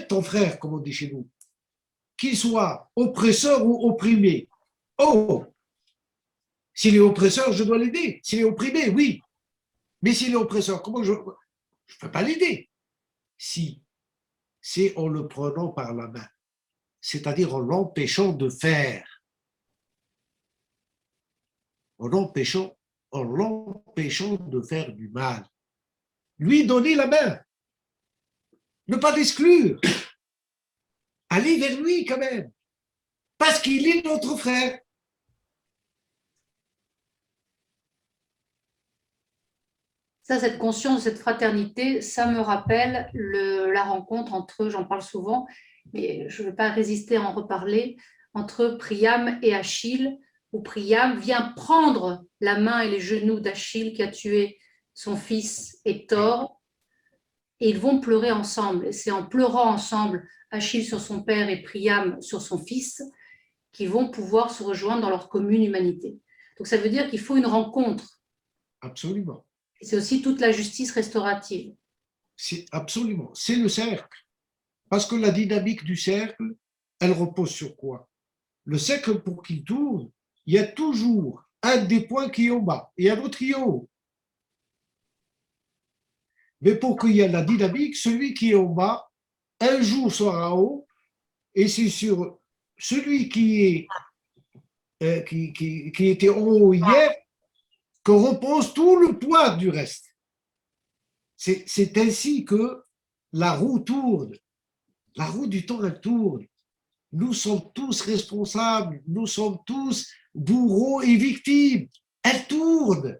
ton frère, comme on dit chez nous, qu'il soit oppresseur ou opprimé. Oh, s'il est oppresseur, je dois l'aider. S'il est opprimé, oui. Mais s'il est oppresseur, comment je ne peux pas l'aider? Si, c'est en le prenant par la main, c'est-à-dire en l'empêchant de faire, en l'empêchant de faire du mal. Lui donner la main, ne pas l'exclure, aller vers lui quand même, parce qu'il est notre frère. Ça, cette conscience, cette fraternité, ça me rappelle la rencontre entre, j'en parle souvent, mais je ne vais pas résister à en reparler, entre Priam et Achille, où Priam vient prendre la main et les genoux d'Achille qui a tué son fils Hector, et ils vont pleurer ensemble. Et c'est en pleurant ensemble, Achille sur son père et Priam sur son fils, qu'ils vont pouvoir se rejoindre dans leur commune humanité. Donc ça veut dire qu'il faut une rencontre. Absolument. C'est aussi toute la justice restaurative. Absolument. C'est le cercle. Parce que la dynamique du cercle, elle repose sur quoi? Le cercle, pour qu'il tourne, il y a toujours un des points qui est en bas et un autre qui est en haut. Mais pour qu'il y ait la dynamique, celui qui est en bas, un jour sera en haut, et c'est sur celui qui était en haut hier que repose tout le poids du reste. C'est ainsi que la roue tourne. La roue du temps, elle tourne. Nous sommes tous responsables, nous sommes tous bourreaux et victimes. Elle tourne.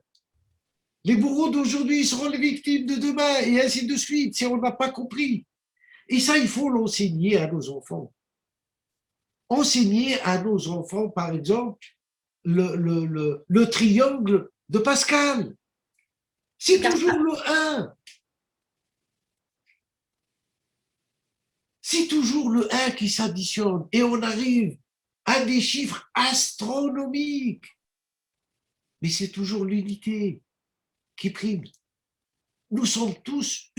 Les bourreaux d'aujourd'hui seront les victimes de demain, et ainsi de suite, si on n'a pas compris. Et ça, il faut l'enseigner à nos enfants. Enseigner à nos enfants, par exemple, le triangle de Pascal. C'est toujours le 1. C'est toujours le 1 qui s'additionne et on arrive à des chiffres astronomiques. Mais c'est toujours l'unité qui prime. Nous sommes tous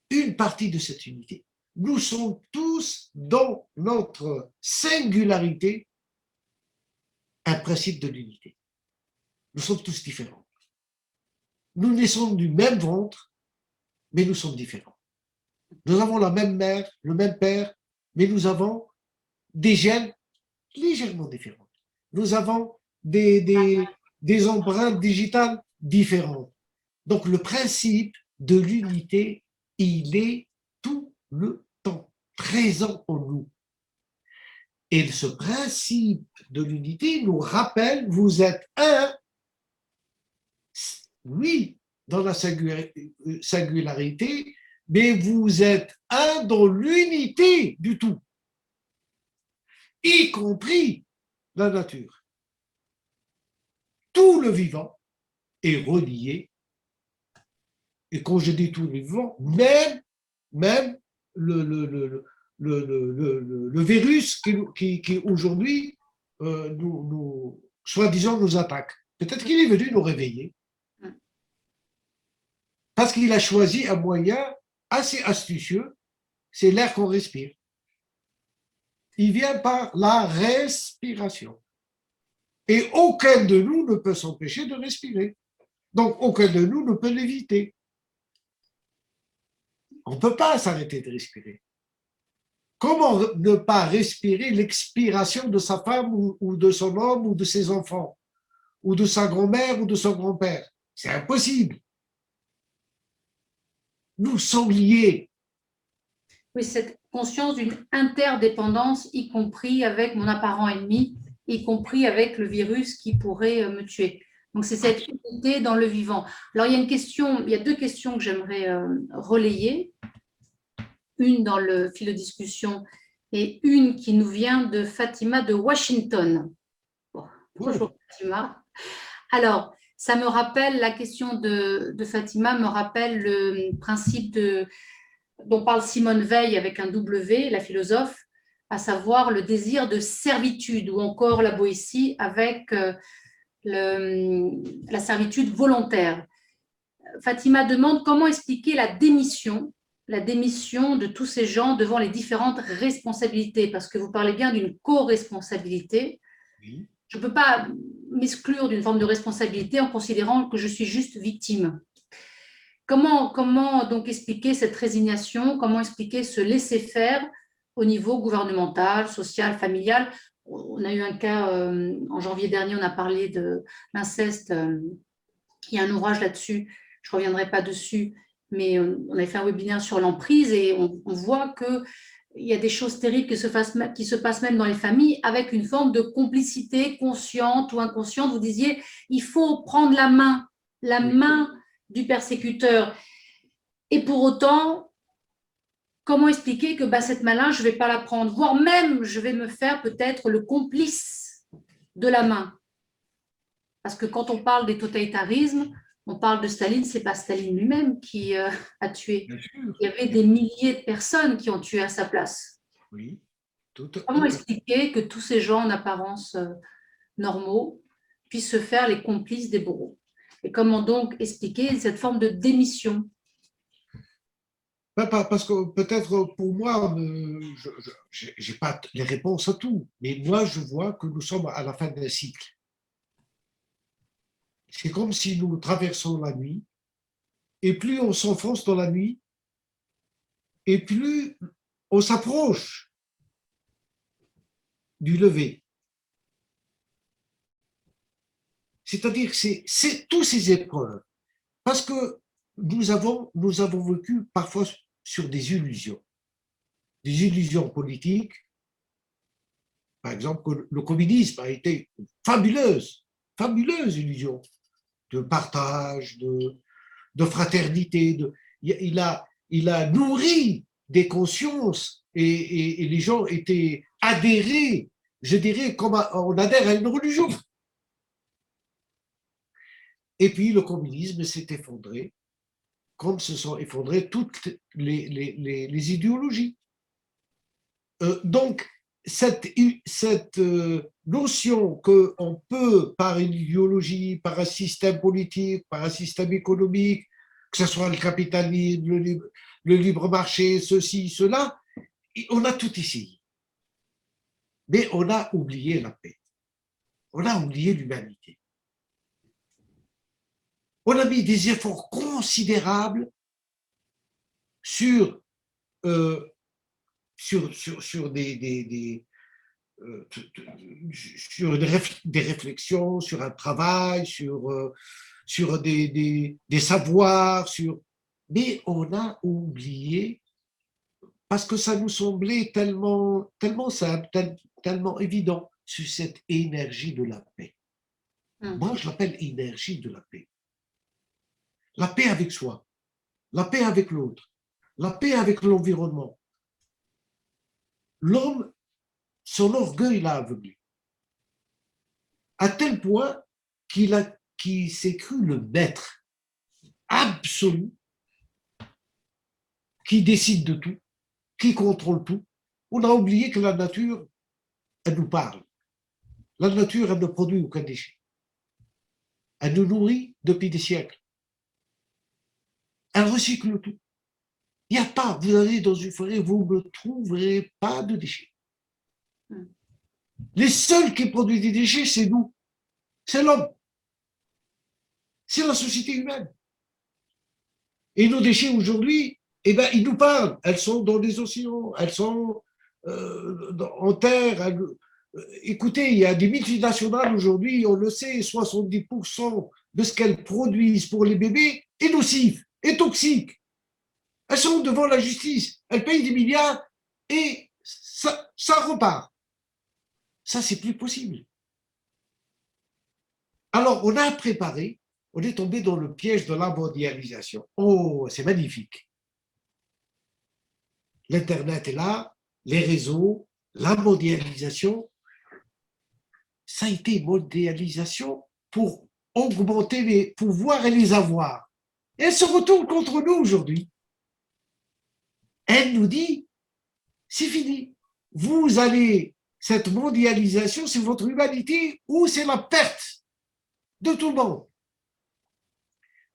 une partie de cette unité. Nous sommes tous dans notre singularité un principe de l'unité. Nous sommes tous différents. Nous naissons du même ventre, mais nous sommes différents. Nous avons la même mère, le même père, mais nous avons des gènes légèrement différents. Nous avons des empreintes digitales différentes. Donc le principe de l'unité, il est tout le temps présent en nous. Et ce principe de l'unité nous rappelle, vous êtes un, oui, dans la singularité, mais vous êtes un dans l'unité du tout, y compris la nature. Tout le vivant est relié, et quand je dis tout le vivant, même le virus qui aujourd'hui, soi-disant, nous attaque. Peut-être qu'il est venu nous réveiller, parce qu'il a choisi un moyen assez astucieux, c'est l'air qu'on respire. Il vient par la respiration. Et aucun de nous ne peut s'empêcher de respirer. Donc, aucun de nous ne peut l'éviter. On ne peut pas s'arrêter de respirer. Comment ne pas respirer l'expiration de sa femme ou de son homme ou de ses enfants, ou de sa grand-mère ou de son grand-père? C'est impossible. Nous sommes liés. Oui, cette conscience d'une interdépendance, y compris avec mon apparent ennemi, y compris avec le virus qui pourrait me tuer. Donc, c'est cette unité dans le vivant. Alors, il y a deux questions que j'aimerais relayer. Une dans le fil de discussion et une qui nous vient de Fatima de Washington. Bon, bonjour Fatima. Alors, ça me rappelle, la question de Fatima me rappelle le principe dont parle Simone Veil avec un W, la philosophe, à savoir le désir de servitude, ou encore la Boétie avec la servitude volontaire. Fatima demande comment expliquer la démission de tous ces gens devant les différentes responsabilités, parce que vous parlez bien d'une co-responsabilité. Oui. Je ne peux pas m'exclure d'une forme de responsabilité en considérant que je suis juste victime. Comment donc expliquer cette résignation? Comment expliquer ce laisser-faire au niveau gouvernemental, social, familial? On a eu un cas en janvier dernier, on a parlé de l'inceste. Il y a un ouvrage là-dessus, je ne reviendrai pas dessus, mais on avait fait un webinaire sur l'emprise et on voit qu'il y a des choses terribles qui se passent même dans les familles avec une forme de complicité consciente ou inconsciente. Vous disiez, il faut prendre la main du persécuteur. Et pour autant, comment expliquer que cette main-là, je ne vais pas la prendre, voire même je vais me faire peut-être le complice de la main. Parce que quand on parle des totalitarismes, on parle de Staline, ce n'est pas Staline lui-même qui a tué. Il y avait des milliers de personnes qui ont tué à sa place. Oui. Comment expliquer que tous ces gens en apparence normaux puissent se faire les complices des bourreaux? Et comment donc expliquer cette forme de démission? Parce que peut-être pour moi, je n'ai pas les réponses à tout, mais moi je vois que nous sommes à la fin d'un cycle. C'est comme si nous traversons la nuit, et plus on s'enfonce dans la nuit, et plus on s'approche du lever. C'est-à-dire que c'est tous ces épreuves, parce que nous avons vécu parfois sur des illusions politiques. Par exemple, que le communisme a été une fabuleuse illusion de partage, de fraternité. Il a nourri des consciences et les gens étaient adhérés, je dirais, comme on adhère à une religion. Et puis le communisme s'est effondré, comme se sont effondrées toutes les idéologies. Donc, cette notion qu'on peut, par une idéologie, par un système politique, par un système économique, que ce soit le capitalisme, le libre marché, ceci, cela, on a tout essayé. Mais on a oublié la paix. On a oublié l'humanité. On a mis des efforts considérables sur sur des réflexions, sur un travail, sur des savoirs, mais on a oublié, parce que ça nous semblait tellement simple, tellement évident, sur cette énergie de la paix. Moi, je l'appelle énergie de la paix. La paix avec soi, la paix avec l'autre, la paix avec l'environnement. L'homme, son orgueil l'a aveuglé, à tel point qu'il s'est cru le maître absolu, qui décide de tout, qui contrôle tout. On a oublié que la nature, elle nous parle. La nature, elle ne produit aucun déchet. Elle nous nourrit depuis des siècles. Elle recycle tout. Il n'y a pas, vous allez dans une forêt, vous ne trouverez pas de déchets. Les seuls qui produisent des déchets, c'est nous. C'est l'homme. C'est la société humaine. Et nos déchets aujourd'hui, eh ben, ils nous parlent. Elles sont dans les océans, elles sont en terre. Écoutez, il y a des multinationales aujourd'hui, on le sait, 70% de ce qu'elles produisent pour les bébés est nocif, est toxique. Elles sont devant la justice, elles payent des milliards et ça repart. Ça, c'est plus possible. Alors, on a préparé, on est tombé dans le piège de la mondialisation. Oh, c'est magnifique. L'Internet est là, les réseaux, la mondialisation. Ça a été une mondialisation pour augmenter les pouvoirs et les avoirs. Et elle se retourne contre nous aujourd'hui. Elle nous dit, c'est fini. Vous allez, cette mondialisation, c'est votre humanité ou c'est la perte de tout le monde.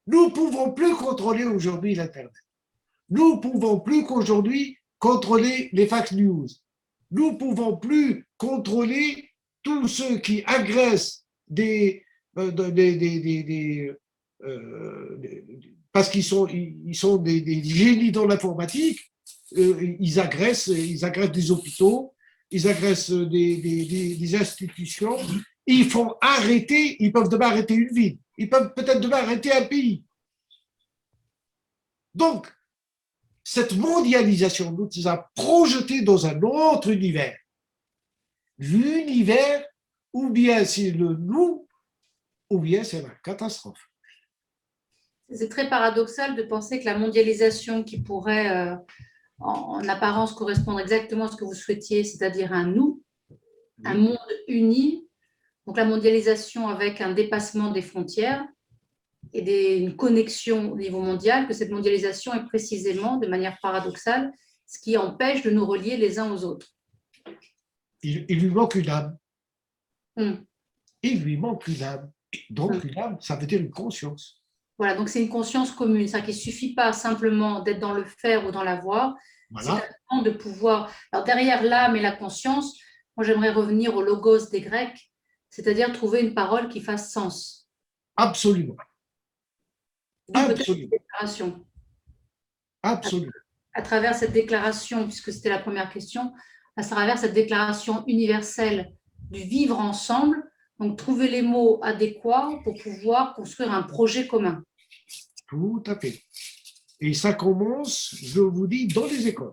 Nous ne pouvons plus contrôler aujourd'hui l'Internet. Nous ne pouvons plus qu'aujourd'hui contrôler les fake news. Nous ne pouvons plus contrôler tous ceux qui agressent parce qu'ils sont, des génies dans l'informatique, ils agressent des hôpitaux, ils agressent des institutions, ils font arrêter, ils peuvent demain arrêter une ville, ils peuvent peut-être demain arrêter un pays. Donc, cette mondialisation nous a projetés dans un autre univers. L'univers, ou bien c'est le nous, ou bien c'est la catastrophe. C'est très paradoxal de penser que la mondialisation qui pourrait, en apparence, correspondre exactement à ce que vous souhaitiez, c'est-à-dire un nous, un monde uni, donc la mondialisation avec un dépassement des frontières et une connexion au niveau mondial, que cette mondialisation est précisément, de manière paradoxale, ce qui empêche de nous relier les uns aux autres. Il lui manque une âme. Hum. Il lui manque une âme. Donc, une âme, ça veut dire une conscience. Voilà, donc c'est une conscience commune. C'est-à-dire qu'il ne suffit pas simplement d'être dans le faire ou dans l'avoir. Voilà. C'est important de pouvoir… Alors, derrière l'âme et la conscience, moi, j'aimerais revenir au logos des Grecs, c'est-à-dire trouver une parole qui fasse sens. Absolument. Absolument. Déclaration. Absolument. À travers cette déclaration, puisque c'était la première question, à travers cette déclaration universelle du vivre ensemble, donc trouver les mots adéquats pour pouvoir construire un projet commun. Tout à fait. Et ça commence, je vous dis, dans les écoles.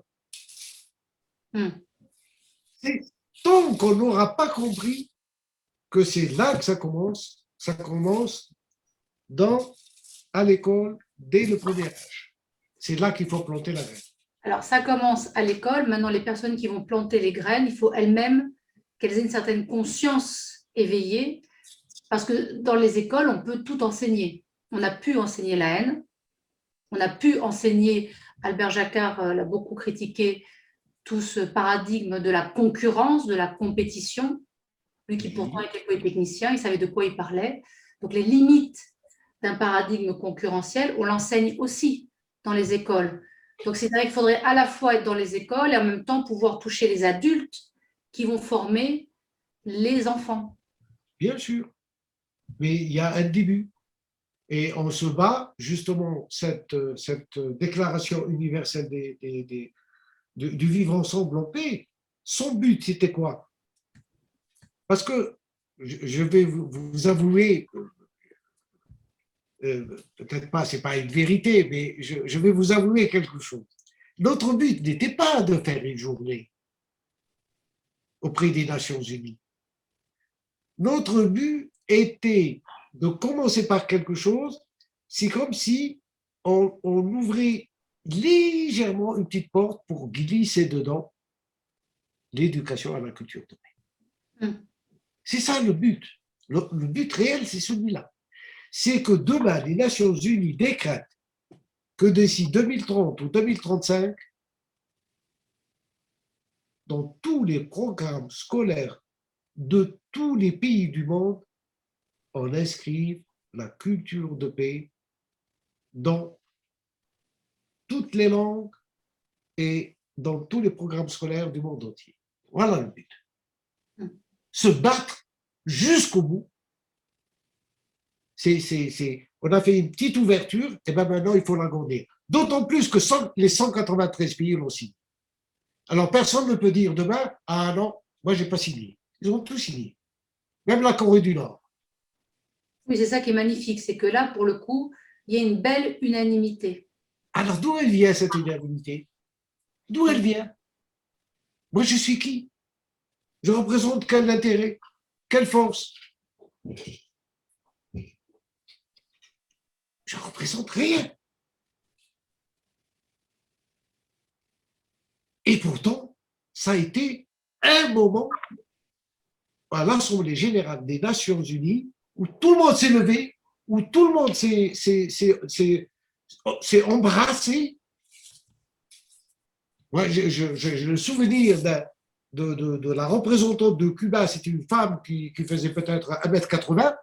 Tant qu'on n'aura pas compris que c'est là que ça commence à l'école dès le premier âge. C'est là qu'il faut planter la graine. Alors, ça commence à l'école. Maintenant, les personnes qui vont planter les graines, il faut elles-mêmes qu'elles aient une certaine conscience éveillée, parce que dans les écoles, on peut tout enseigner. On a pu enseigner la haine, on a pu enseigner, Albert Jacquard l'a beaucoup critiqué, tout ce paradigme de la concurrence, de la compétition. Lui qui pourtant était polytechnicien, il savait de quoi il parlait. Donc, les limites d'un paradigme concurrentiel, on l'enseigne aussi dans les écoles. Donc, c'est vrai qu'il faudrait à la fois être dans les écoles et en même temps pouvoir toucher les adultes qui vont former les enfants. Bien sûr, mais il y a un début. Et on se bat, justement, cette déclaration universelle du vivre ensemble en paix. Son but, c'était quoi? Parce que je vais vous avouer, peut-être pas, ce n'est pas une vérité, mais je vais vous avouer quelque chose. Notre but n'était pas de faire une journée auprès des Nations Unies. Notre but était de commencer par quelque chose. C'est comme si on ouvrait légèrement une petite porte pour glisser dedans l'éducation à la culture de paix. C'est ça le but. Le but réel, c'est celui-là. C'est que demain, les Nations Unies décrètent que d'ici 2030 ou 2035, dans tous les programmes scolaires de tous les pays du monde, on inscrive la culture de paix dans toutes les langues et dans tous les programmes scolaires du monde entier. Voilà le but. Se battre jusqu'au bout. On a fait une petite ouverture, et bien maintenant il faut l'agrandir. D'autant plus que les 193 pays l'ont signé. Alors personne ne peut dire demain, ah non, moi je n'ai pas signé. Ils ont tout signé. Même la Corée du Nord. Oui, c'est ça qui est magnifique, c'est que là, pour le coup, il y a une belle unanimité. Alors d'où elle vient cette unanimité? D'où elle vient? Moi je suis qui? Je représente quel intérêt? Quelle force? Je ne représente rien. Et pourtant, ça a été un moment à l'Assemblée générale des Nations Unies où tout le monde s'est levé, où tout le monde s'est embrassé. Ouais, j'ai le souvenir de la représentante de Cuba, c'était une femme qui faisait peut-être 1,80 m.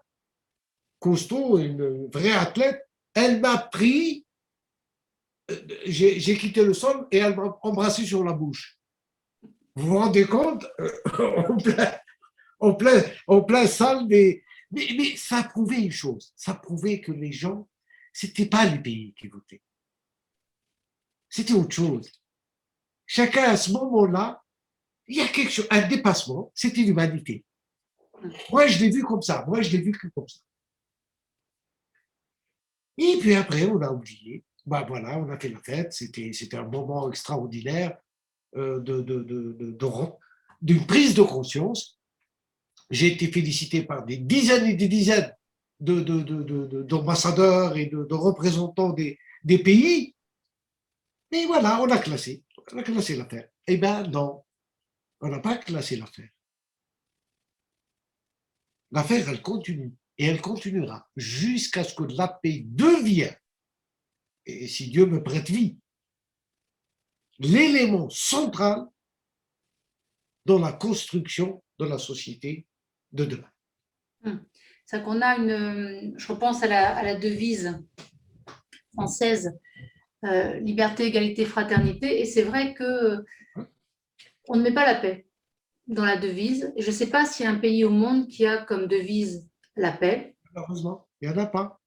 costaud, une vraie athlète, elle m'a pris, j'ai quitté le sol et elle m'a embrassé sur la bouche. Vous vous rendez compte? En plein salle, mais ça prouvait une chose, ça prouvait que les gens, c'était pas les pays qui votaient, c'était autre chose. Chacun à ce moment-là, il y a quelque chose, un dépassement, c'était l'humanité. Moi, je l'ai vu comme ça, moi, je l'ai vu comme ça. Et puis après, on a oublié. Ben voilà, on a fait la fête, c'était un moment extraordinaire d'une prise de conscience. J'ai été félicité par des dizaines et des dizaines d'ambassadeurs et de représentants des pays. Et voilà, on a classé l'affaire. Eh bien non, on n'a pas classé l'affaire. L'affaire, elle continue. Et elle continuera jusqu'à ce que la paix devienne, et si Dieu me prête vie, l'élément central dans la construction de la société de demain. C'est qu'on a je repense à la devise française, liberté, égalité, fraternité, et c'est vrai que on ne met pas la paix dans la devise. Et je ne sais pas s'il y a un pays au monde qui a comme devise la paix. Malheureusement, il n'y en a pas.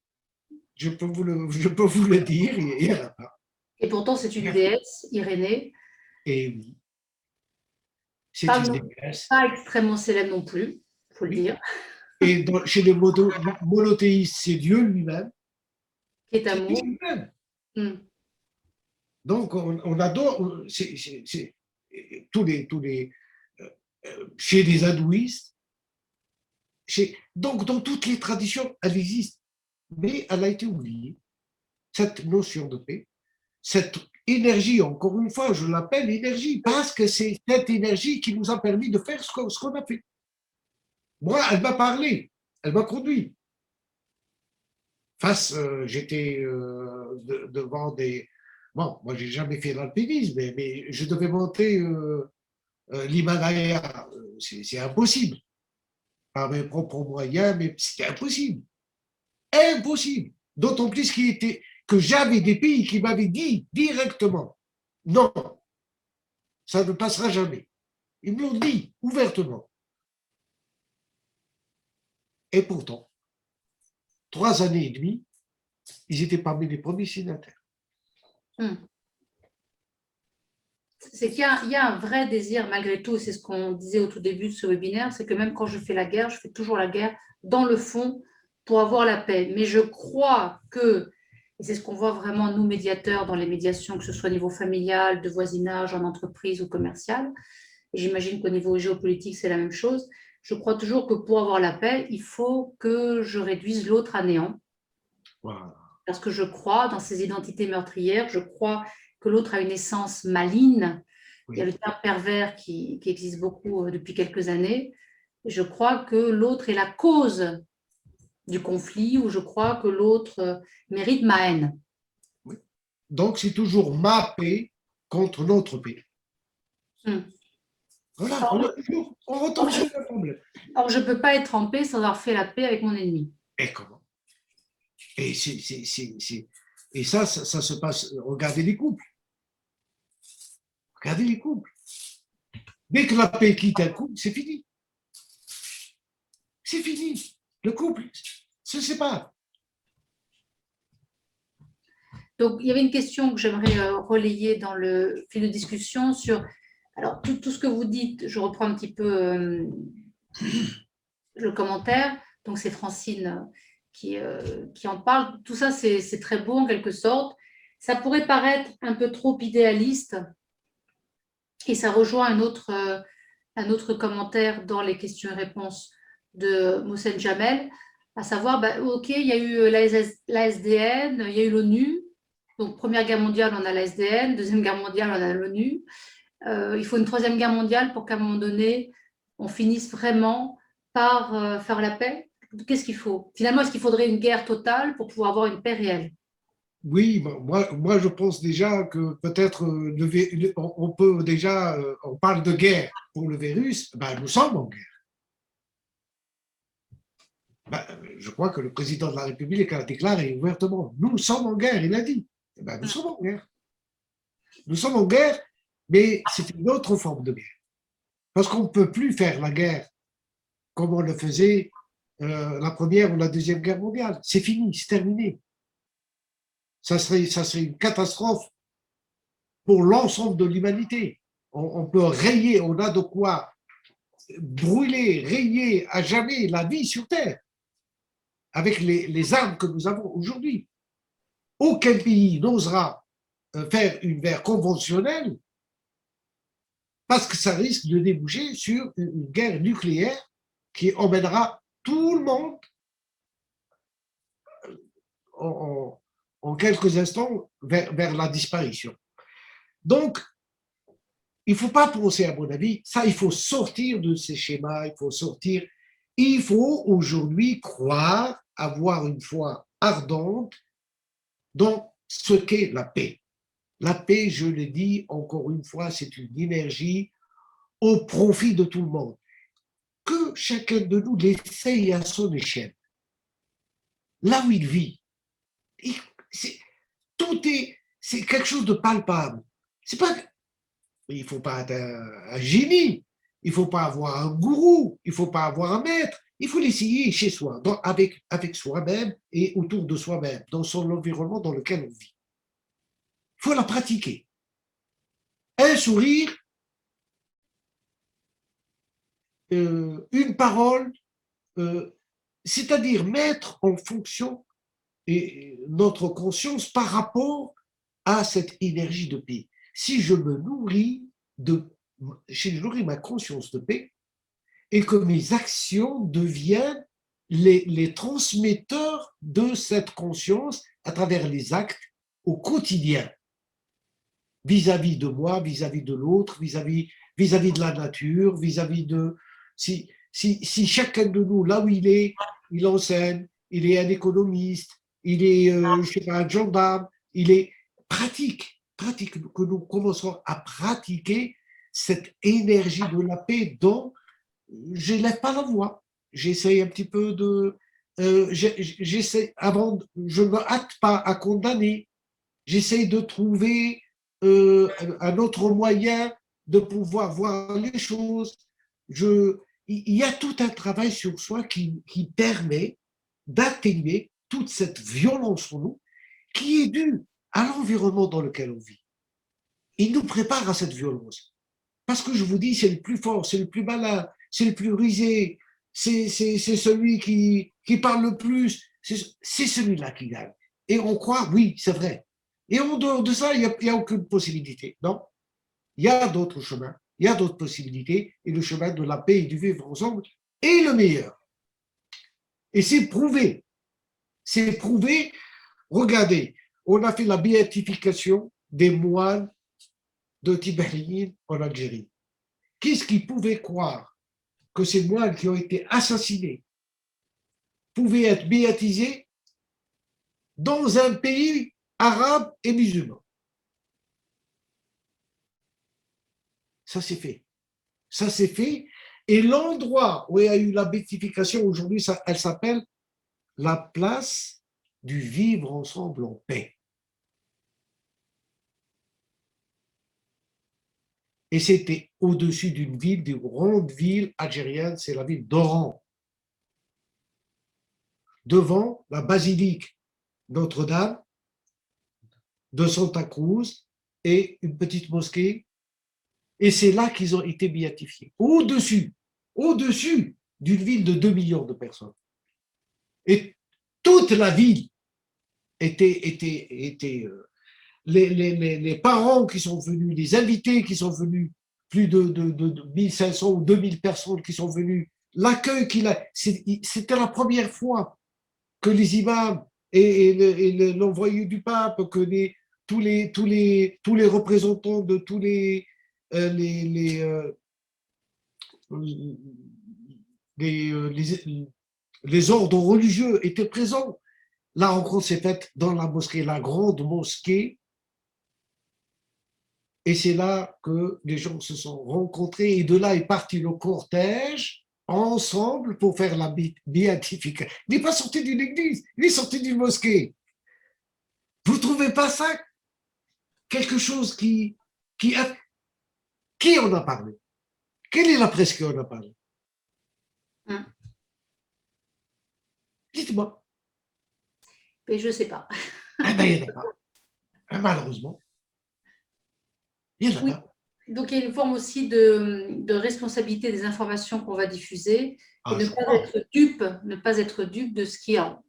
Je peux vous le dire, il n'y en a pas. Et pourtant, c'est une déesse, Irénée. Et oui, c'est Pas, une déesse. Pas extrêmement célèbre non plus, il faut le dire. Et chez les monothéistes, c'est Dieu lui-même. Qui est amour. Donc, on adore, tous les chez les hindouistes, donc dans toutes les traditions, elle existe, mais elle a été oubliée, cette notion de paix, cette énergie, encore une fois, je l'appelle énergie, parce que c'est cette énergie qui nous a permis de faire ce qu'on a fait. Moi, elle m'a parlé, elle m'a conduit. J'étais devant des... Bon, moi, j'ai jamais fait l'alpinisme, mais je devais monter l'Himalaya. C'est impossible. Par mes propres moyens, mais c'était impossible. Impossible. D'autant plus que j'avais des pays qui m'avaient dit directement, non, ça ne passera jamais. Ils me l'ont dit ouvertement. Et pourtant, 3 années et demie, ils étaient parmi les premiers signataires. C'est qu'il y a un vrai désir malgré tout, c'est ce qu'on disait au tout début de ce webinaire, c'est que même quand je fais la guerre, je fais toujours la guerre dans le fond pour avoir la paix. Mais je crois que, et c'est ce qu'on voit vraiment nous médiateurs dans les médiations, que ce soit au niveau familial, de voisinage, en entreprise ou commercial, et j'imagine qu'au niveau géopolitique, c'est la même chose, je crois toujours que pour avoir la paix, il faut que je réduise l'autre à néant. Wow. Parce que je crois dans ces identités meurtrières, je crois que l'autre a une essence maligne. Oui. Il y a le terme pervers qui existe beaucoup depuis quelques années. Je crois que l'autre est la cause du conflit, ou je crois que l'autre mérite ma haine. Oui. Donc, c'est toujours ma paix contre notre paix. Voilà, alors, on retombe sur le problème. Alors, je ne peux pas être en paix sans avoir fait la paix avec mon ennemi. Et comment? Et, et ça se passe. Regardez les couples. Regardez les couples. Dès que la paix quitte un couple, c'est fini. C'est fini. Le couple se sépare. Donc, il y avait une question que j'aimerais relayer dans le fil de discussion sur... Alors, tout ce que vous dites, je reprends un petit peu le commentaire. Donc, c'est Francine qui en parle. Tout ça, c'est très beau en quelque sorte. Ça pourrait paraître un peu trop idéaliste. Et ça rejoint un autre commentaire dans les questions et réponses de Moussen Jamel, à savoir, OK, il y a eu l'ASDN, il y a eu l'ONU. Donc, Première Guerre mondiale, on a l'ASDN. Deuxième Guerre mondiale, on a l'ONU. Il faut une Troisième Guerre mondiale pour qu'à un moment donné, on finisse vraiment par faire la paix. Qu'est-ce qu'il faut? Finalement, est-ce qu'il faudrait une guerre totale pour pouvoir avoir une paix réelle? Oui, moi je pense déjà que peut-être on peut déjà, on parle de guerre pour le virus, nous sommes en guerre. Ben, je crois que le président de la République a déclaré ouvertement, nous sommes en guerre, il a dit. Eh ben, nous sommes en guerre. Nous sommes en guerre, mais c'est une autre forme de guerre. Parce qu'on ne peut plus faire la guerre comme on le faisait la Première ou la Deuxième Guerre mondiale. C'est fini, c'est terminé. Ça serait une catastrophe pour l'ensemble de l'humanité. On peut rayer, on a de quoi brûler, rayer à jamais la vie sur Terre avec les armes que nous avons aujourd'hui. Aucun pays n'osera faire une guerre conventionnelle parce que ça risque de déboucher sur une guerre nucléaire qui emmènera tout le monde en quelques instants vers la disparition. Donc, il ne faut pas penser, à mon avis, ça, il faut sortir de ces schémas, il faut aujourd'hui croire, avoir une foi ardente dans ce qu'est la paix. La paix, je le dis encore une fois, c'est une énergie au profit de tout le monde. Que chacun de nous l'essaye à son échelle. Là où il vit, c'est quelque chose de palpable. C'est pas, il ne faut pas être un génie, il ne faut pas avoir un gourou, il ne faut pas avoir un maître. Il faut l'essayer chez soi, avec soi-même et autour de soi-même, dans son environnement dans lequel on vit. Il faut la pratiquer. Un sourire, une parole, c'est-à-dire mettre en fonction notre conscience par rapport à cette énergie de paix. Si je me nourris si je nourris ma conscience de paix et que mes actions deviennent les transmetteurs de cette conscience à travers les actes au quotidien, vis-à-vis de moi, vis-à-vis de l'autre, vis-à-vis de la nature, vis-à-vis de... Si chacun de nous, là où il enseigne, il est un économiste, il est, je sais pas, un gendarme, il est pratique, que nous commençons à pratiquer cette énergie de la paix dont je n'élève pas la voix. J'essaie un petit peu de... j'essaie, avant, je ne me hâte pas à condamner. J'essaie de trouver un autre moyen de pouvoir voir les choses. Il y a tout un travail sur soi qui permet d'atténuer toute cette violence en nous qui est due à l'environnement dans lequel on vit. Il nous prépare à cette violence. Parce que je vous dis, c'est le plus fort, c'est le plus malin, c'est le plus rusé, c'est celui qui parle le plus, c'est celui-là qui gagne. Et on croit, oui, c'est vrai. Et en dehors de ça, il n'y a aucune possibilité. Non, il y a d'autres chemins, il y a d'autres possibilités, et le chemin de la paix et du vivre ensemble est le meilleur. Et c'est prouvé. C'est prouvé. Regardez, on a fait la béatification des moines de Tibérine en Algérie. Qu'est-ce qui pouvait croire que ces moines qui ont été assassinés pouvaient être béatisés dans un pays arabe et musulman? Ça s'est fait. Ça s'est fait. Et l'endroit où il y a eu la béatification aujourd'hui, elle s'appelle la place du vivre ensemble en paix. Et c'était au-dessus d'une ville, d'une grande ville algérienne, c'est la ville d'Oran. Devant la basilique Notre-Dame de Santa Cruz et une petite mosquée. Et c'est là qu'ils ont été béatifiés. Au-dessus d'une ville de 2 millions de personnes. Et toute la ville était les parents qui sont venus, les invités qui sont venus, plus de 1500 ou 2000 personnes qui sont venues, l'accueil qu'il a, c'était la première fois que les imams et l'envoyé du pape, que tous les représentants de tous les ordres religieux étaient présents. La rencontre s'est faite dans la mosquée, la grande mosquée, et c'est là que les gens se sont rencontrés, et de là est parti le cortège ensemble pour faire la béatification. Il n'est pas sorti d'une église, il est sorti d'une mosquée. Vous ne trouvez pas ça quelque chose qui en a parlé? Quelle est la presse qui en a parlé? Dites-moi. Mais je ne sais pas. Eh bien, il n'y en a pas. Malheureusement, il n'y en a Oui. pas. Donc, il y a une forme aussi de responsabilité des informations qu'on va diffuser et ne pas être dupe de ce qu'il y a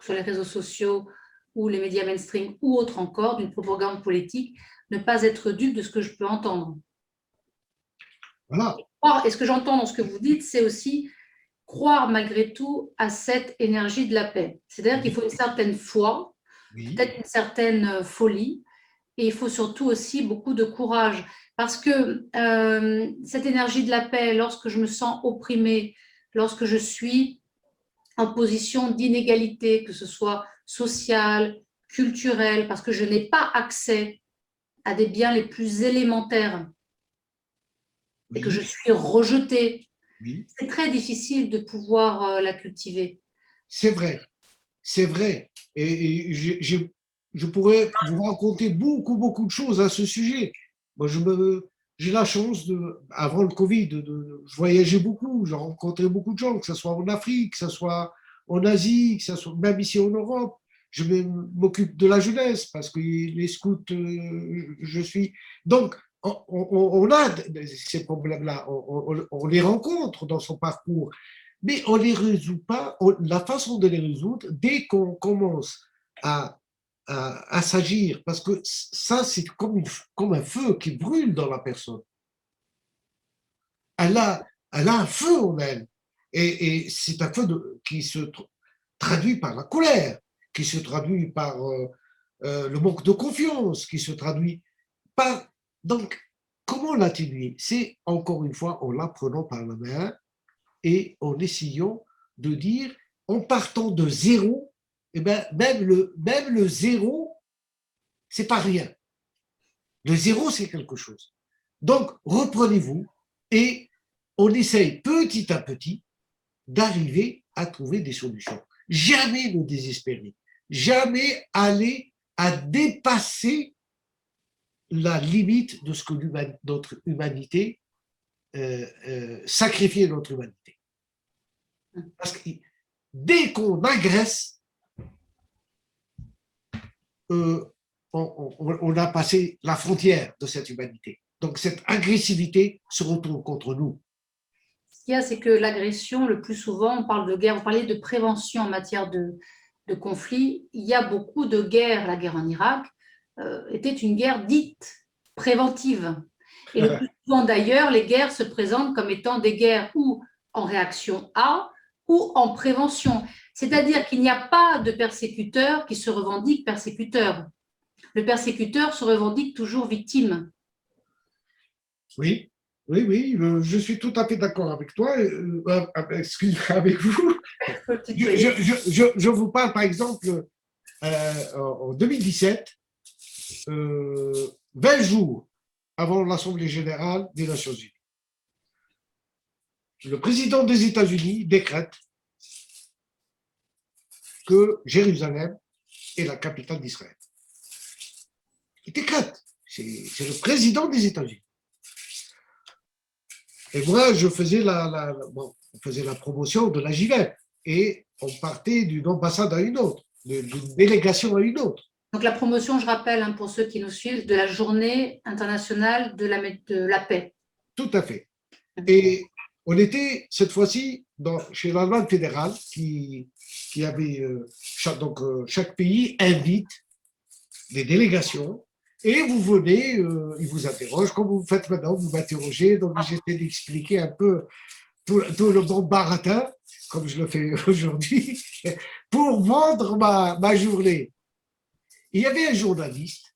sur les réseaux sociaux ou les médias mainstream ou autre encore, d'une propagande politique, ne pas être dupe de ce que je peux entendre. Voilà. Et ce que j'entends dans ce que vous dites, c'est aussi croire malgré tout à cette énergie de la paix. C'est-à-dire qu'il faut une certaine foi, peut-être une certaine folie, et il faut surtout aussi beaucoup de courage. Parce que cette énergie de la paix, lorsque je me sens opprimée, lorsque je suis en position d'inégalité, que ce soit sociale, culturelle, parce que je n'ai pas accès à des biens les plus élémentaires et que je suis rejetée, c'est très difficile de pouvoir la cultiver. C'est vrai, c'est vrai. Et je pourrais vous raconter beaucoup de choses à ce sujet. Moi, j'ai la chance avant le Covid, je voyageais beaucoup, j'ai rencontré beaucoup de gens, que ce soit en Afrique, que ce soit en Asie, que ce soit même ici en Europe. Je m'occupe de la jeunesse parce que les scouts, je suis. Donc, on a ces problèmes-là, on les rencontre dans son parcours, mais on ne les résout pas. La façon de les résoudre, dès qu'on commence à s'agir, parce que ça, c'est comme un feu qui brûle dans la personne. Elle a un feu en elle. Et c'est un feu qui se traduit par la colère, qui se traduit par le manque de confiance, qui se traduit par. Donc, comment l'atténuer? C'est encore une fois en la prenant par la main et en essayant de dire, en partant de zéro, eh ben, même le zéro, c'est pas rien. Le zéro, c'est quelque chose. Donc, reprenez-vous et on essaye petit à petit d'arriver à trouver des solutions. Jamais ne désespérer, jamais aller à dépasser la limite de ce que notre humanité, sacrifier notre humanité. Parce que dès qu'on agresse, on a passé la frontière de cette humanité. Donc cette agressivité se retourne contre nous. Ce qu'il y a, c'est que l'agression, le plus souvent, on parle de guerre, on parlait de prévention en matière de conflit. Il y a beaucoup de guerres. La guerre en Irak était une guerre dite préventive. Et le plus souvent, d'ailleurs, les guerres se présentent comme étant des guerres ou en réaction à ou en prévention. C'est-à-dire qu'il n'y a pas de persécuteur qui se revendique persécuteur. Le persécuteur se revendique toujours victime. Oui, je suis tout à fait d'accord avec toi, excusez-moi, avec vous. Je vous parle par exemple, en 2017, 20 jours avant l'Assemblée générale des Nations unies, le président des États-Unis décrète que Jérusalem est la capitale d'Israël. Il décrète, c'est le président des États-Unis. Et moi, on faisait la promotion de la JVEP et on partait d'une ambassade à une autre, d'une délégation à une autre. Donc la promotion, je rappelle, hein, pour ceux qui nous suivent, de la journée internationale de la paix. Tout à fait. Et on était cette fois-ci chez l'Allemagne fédérale qui avait, chaque pays invite des délégations et vous venez, ils vous interrogent, comme vous faites maintenant, vous m'interrogez, donc j'essaie d'expliquer un peu tout le bon baratin, comme je le fais aujourd'hui, pour vendre ma journée. Il y avait un journaliste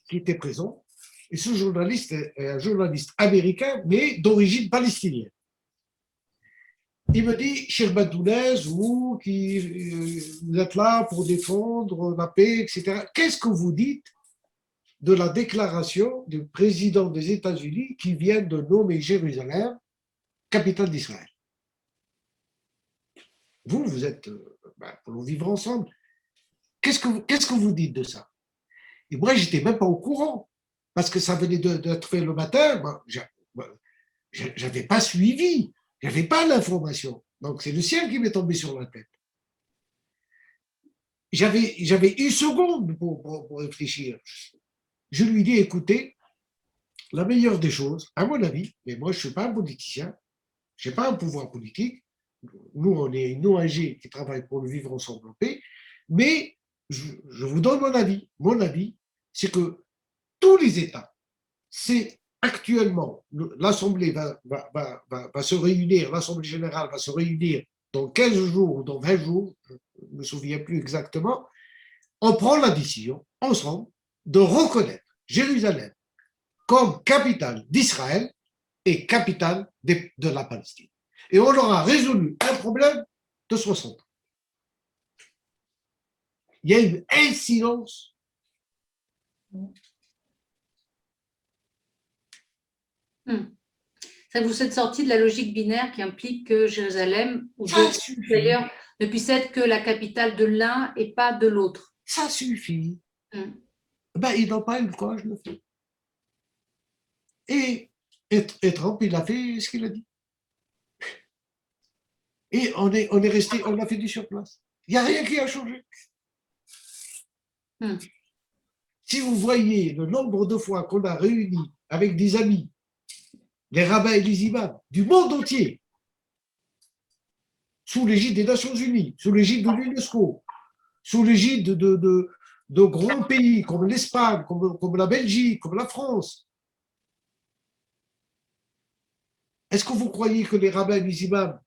qui était présent, et ce journaliste est un journaliste américain, mais d'origine palestinienne. Il me dit, cher Badounez, vous êtes là pour défendre la paix, etc., qu'est-ce que vous dites de la déclaration du président des États-Unis qui vient de nommer Jérusalem capitale d'Israël. Vous êtes pour vivre ensemble. Qu'est-ce que vous dites de ça? Et moi, je n'étais même pas au courant, parce que ça venait d'être fait le matin. Je n'avais pas suivi, je n'avais pas l'information. Donc, c'est le ciel qui m'est tombé sur la tête. J'avais une seconde pour réfléchir. Je lui dis, écoutez, la meilleure des choses, à mon avis, mais moi, je ne suis pas un politicien, je n'ai pas un pouvoir politique. Nous, on est une ONG qui travaille pour le vivre ensemble en paix, mais je vous donne mon avis. Mon avis, c'est que tous les États, c'est actuellement, l'Assemblée va se réunir, l'Assemblée générale va se réunir dans 15 jours ou dans 20 jours, je ne me souviens plus exactement, on prend la décision ensemble de reconnaître Jérusalem comme capitale d'Israël et capitale de la Palestine. Et on aura résolu un problème de 60 ans. Il y a eu un silence. Ça vous êtes sorti de la logique binaire qui implique que Jérusalem, ou d'ailleurs, ne puisse être que la capitale de l'un et pas de l'autre. Ça suffit. Ils n'ont pas eu le courage de le faire. Et Trump, il a fait ce qu'il a dit. Et on est resté, on a fait du surplace. Il n'y a rien qui a changé. Si vous voyez le nombre de fois qu'on a réuni avec des amis, les rabbins et les imams du monde entier, sous l'égide des Nations Unies, sous l'égide de l'UNESCO, sous l'égide de grands pays comme l'Espagne, comme la Belgique, comme la France, est-ce que vous croyez que les rabbins et les imams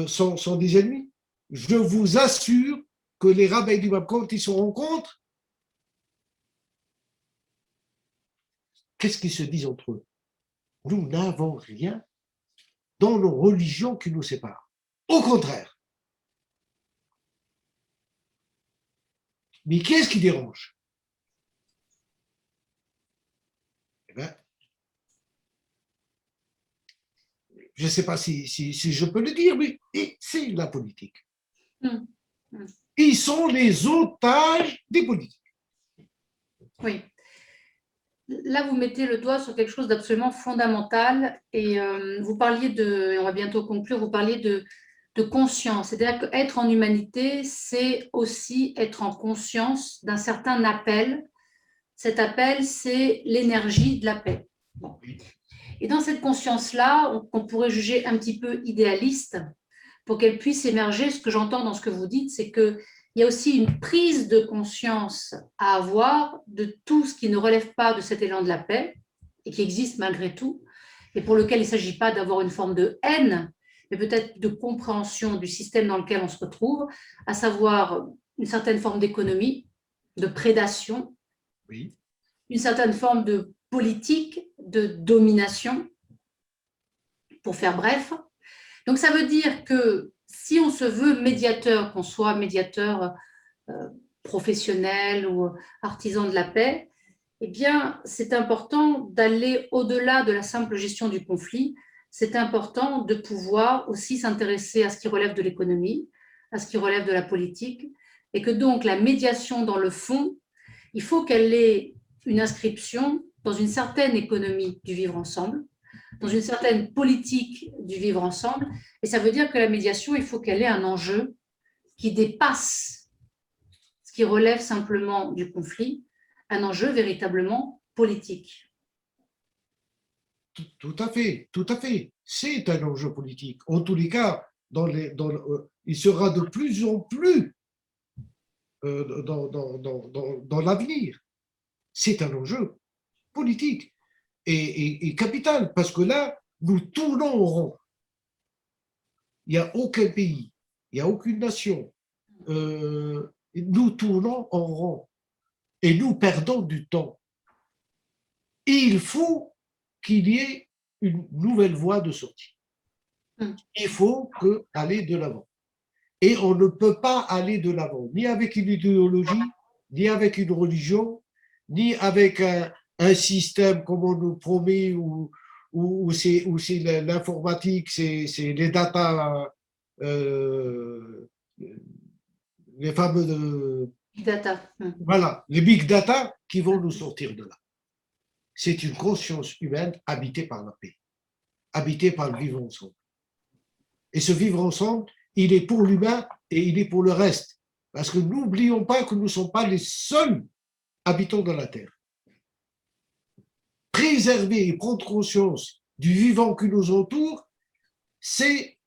sont des ennemis? Je vous assure que les rabbins et les imams, quand ils se rencontrent, qu'est-ce qu'ils se disent entre eux? Nous n'avons rien dans nos religions qui nous séparent. Au contraire. Mais qu'est-ce qui dérange? Je ne sais pas si je peux le dire, mais c'est la politique. Ils sont les otages des politiques. Oui. Là, vous mettez le doigt sur quelque chose d'absolument fondamental et vous parliez et on va bientôt conclure, vous parliez de conscience. C'est-à-dire qu'être en humanité, c'est aussi être en conscience d'un certain appel. Cet appel, c'est l'énergie de la paix. Bon. Et dans cette conscience-là, on pourrait juger un petit peu idéaliste pour qu'elle puisse émerger. Ce que j'entends dans ce que vous dites, c'est qu'il y a aussi une prise de conscience à avoir de tout ce qui ne relève pas de cet élan de la paix et qui existe malgré tout, et pour lequel il ne s'agit pas d'avoir une forme de haine, mais peut-être de compréhension du système dans lequel on se retrouve, à savoir une certaine forme d'économie, de prédation, oui, une certaine forme de politique, de domination, pour faire bref. Donc, ça veut dire que si on se veut médiateur, qu'on soit médiateur professionnel ou artisan de la paix, eh bien, c'est important d'aller au-delà de la simple gestion du conflit. C'est important de pouvoir aussi s'intéresser à ce qui relève de l'économie, à ce qui relève de la politique, et que donc la médiation dans le fond, il faut qu'elle ait une inscription dans une certaine économie du vivre ensemble, dans une certaine politique du vivre ensemble. Et ça veut dire que la médiation, il faut qu'elle ait un enjeu qui dépasse ce qui relève simplement du conflit, un enjeu véritablement politique. Tout à fait, tout à fait. C'est un enjeu politique. En tous les cas, il sera de plus en plus dans l'avenir. C'est un enjeu politique et capital, parce que là, nous tournons en rond. Il n'y a aucun pays, il n'y a aucune nation. Nous tournons en rond et nous perdons du temps. Et il faut qu'il y ait une nouvelle voie de sortie. Il faut aller de l'avant. Et on ne peut pas aller de l'avant, ni avec une idéologie, ni avec une religion, ni avec un système comme on nous promet ou c'est l'informatique, c'est les data, les fameux, Big data. voilà, les big data qui vont nous sortir de là. C'est une conscience humaine habitée par la paix, habitée par le vivre ensemble. Et ce vivre ensemble, il est pour l'humain et il est pour le reste. Parce que n'oublions pas que nous ne sommes pas les seuls habitants de la Terre. Préserver et prendre conscience du vivant qui nous entoure, c'est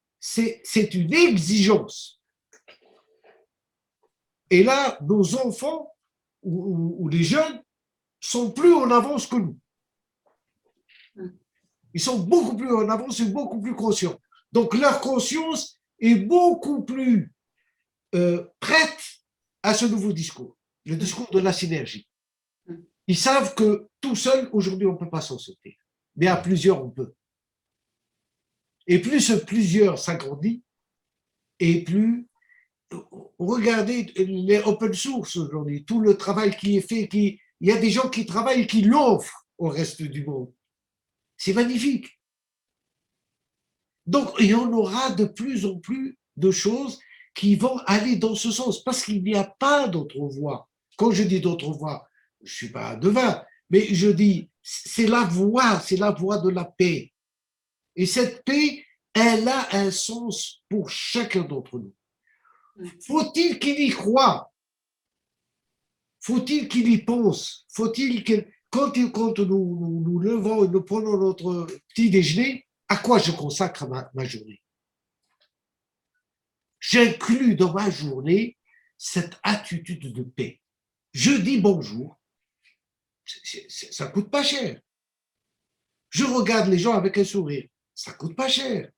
une exigence. Et là, nos enfants ou les jeunes sont plus en avance que nous. Ils sont beaucoup plus en avance et beaucoup plus conscients. Donc leur conscience est beaucoup plus prête à ce nouveau discours, le discours de la synergie. Ils savent que tout seul, aujourd'hui, on ne peut pas s'en sortir. Mais à plusieurs, on peut. Et plus ce plusieurs s'agrandit, et plus, regardez les open source aujourd'hui, tout le travail qui est fait, il y a des gens qui travaillent et qui l'offrent au reste du monde. C'est magnifique. Donc, il y en aura de plus en plus de choses qui vont aller dans ce sens, parce qu'il n'y a pas d'autre voie. Quand je dis d'autre voie, je ne suis pas devin, mais je dis, c'est la voie de la paix. Et cette paix, elle a un sens pour chacun d'entre nous. Faut-il qu'il y croie? Faut-il qu'il y pense? Faut-il que, quand nous levons et nous prenons notre petit déjeuner, à quoi je consacre ma journée? J'inclus dans ma journée cette attitude de paix. Je dis bonjour, ça ne coûte pas cher. Je regarde les gens avec un sourire, ça ne coûte pas cher.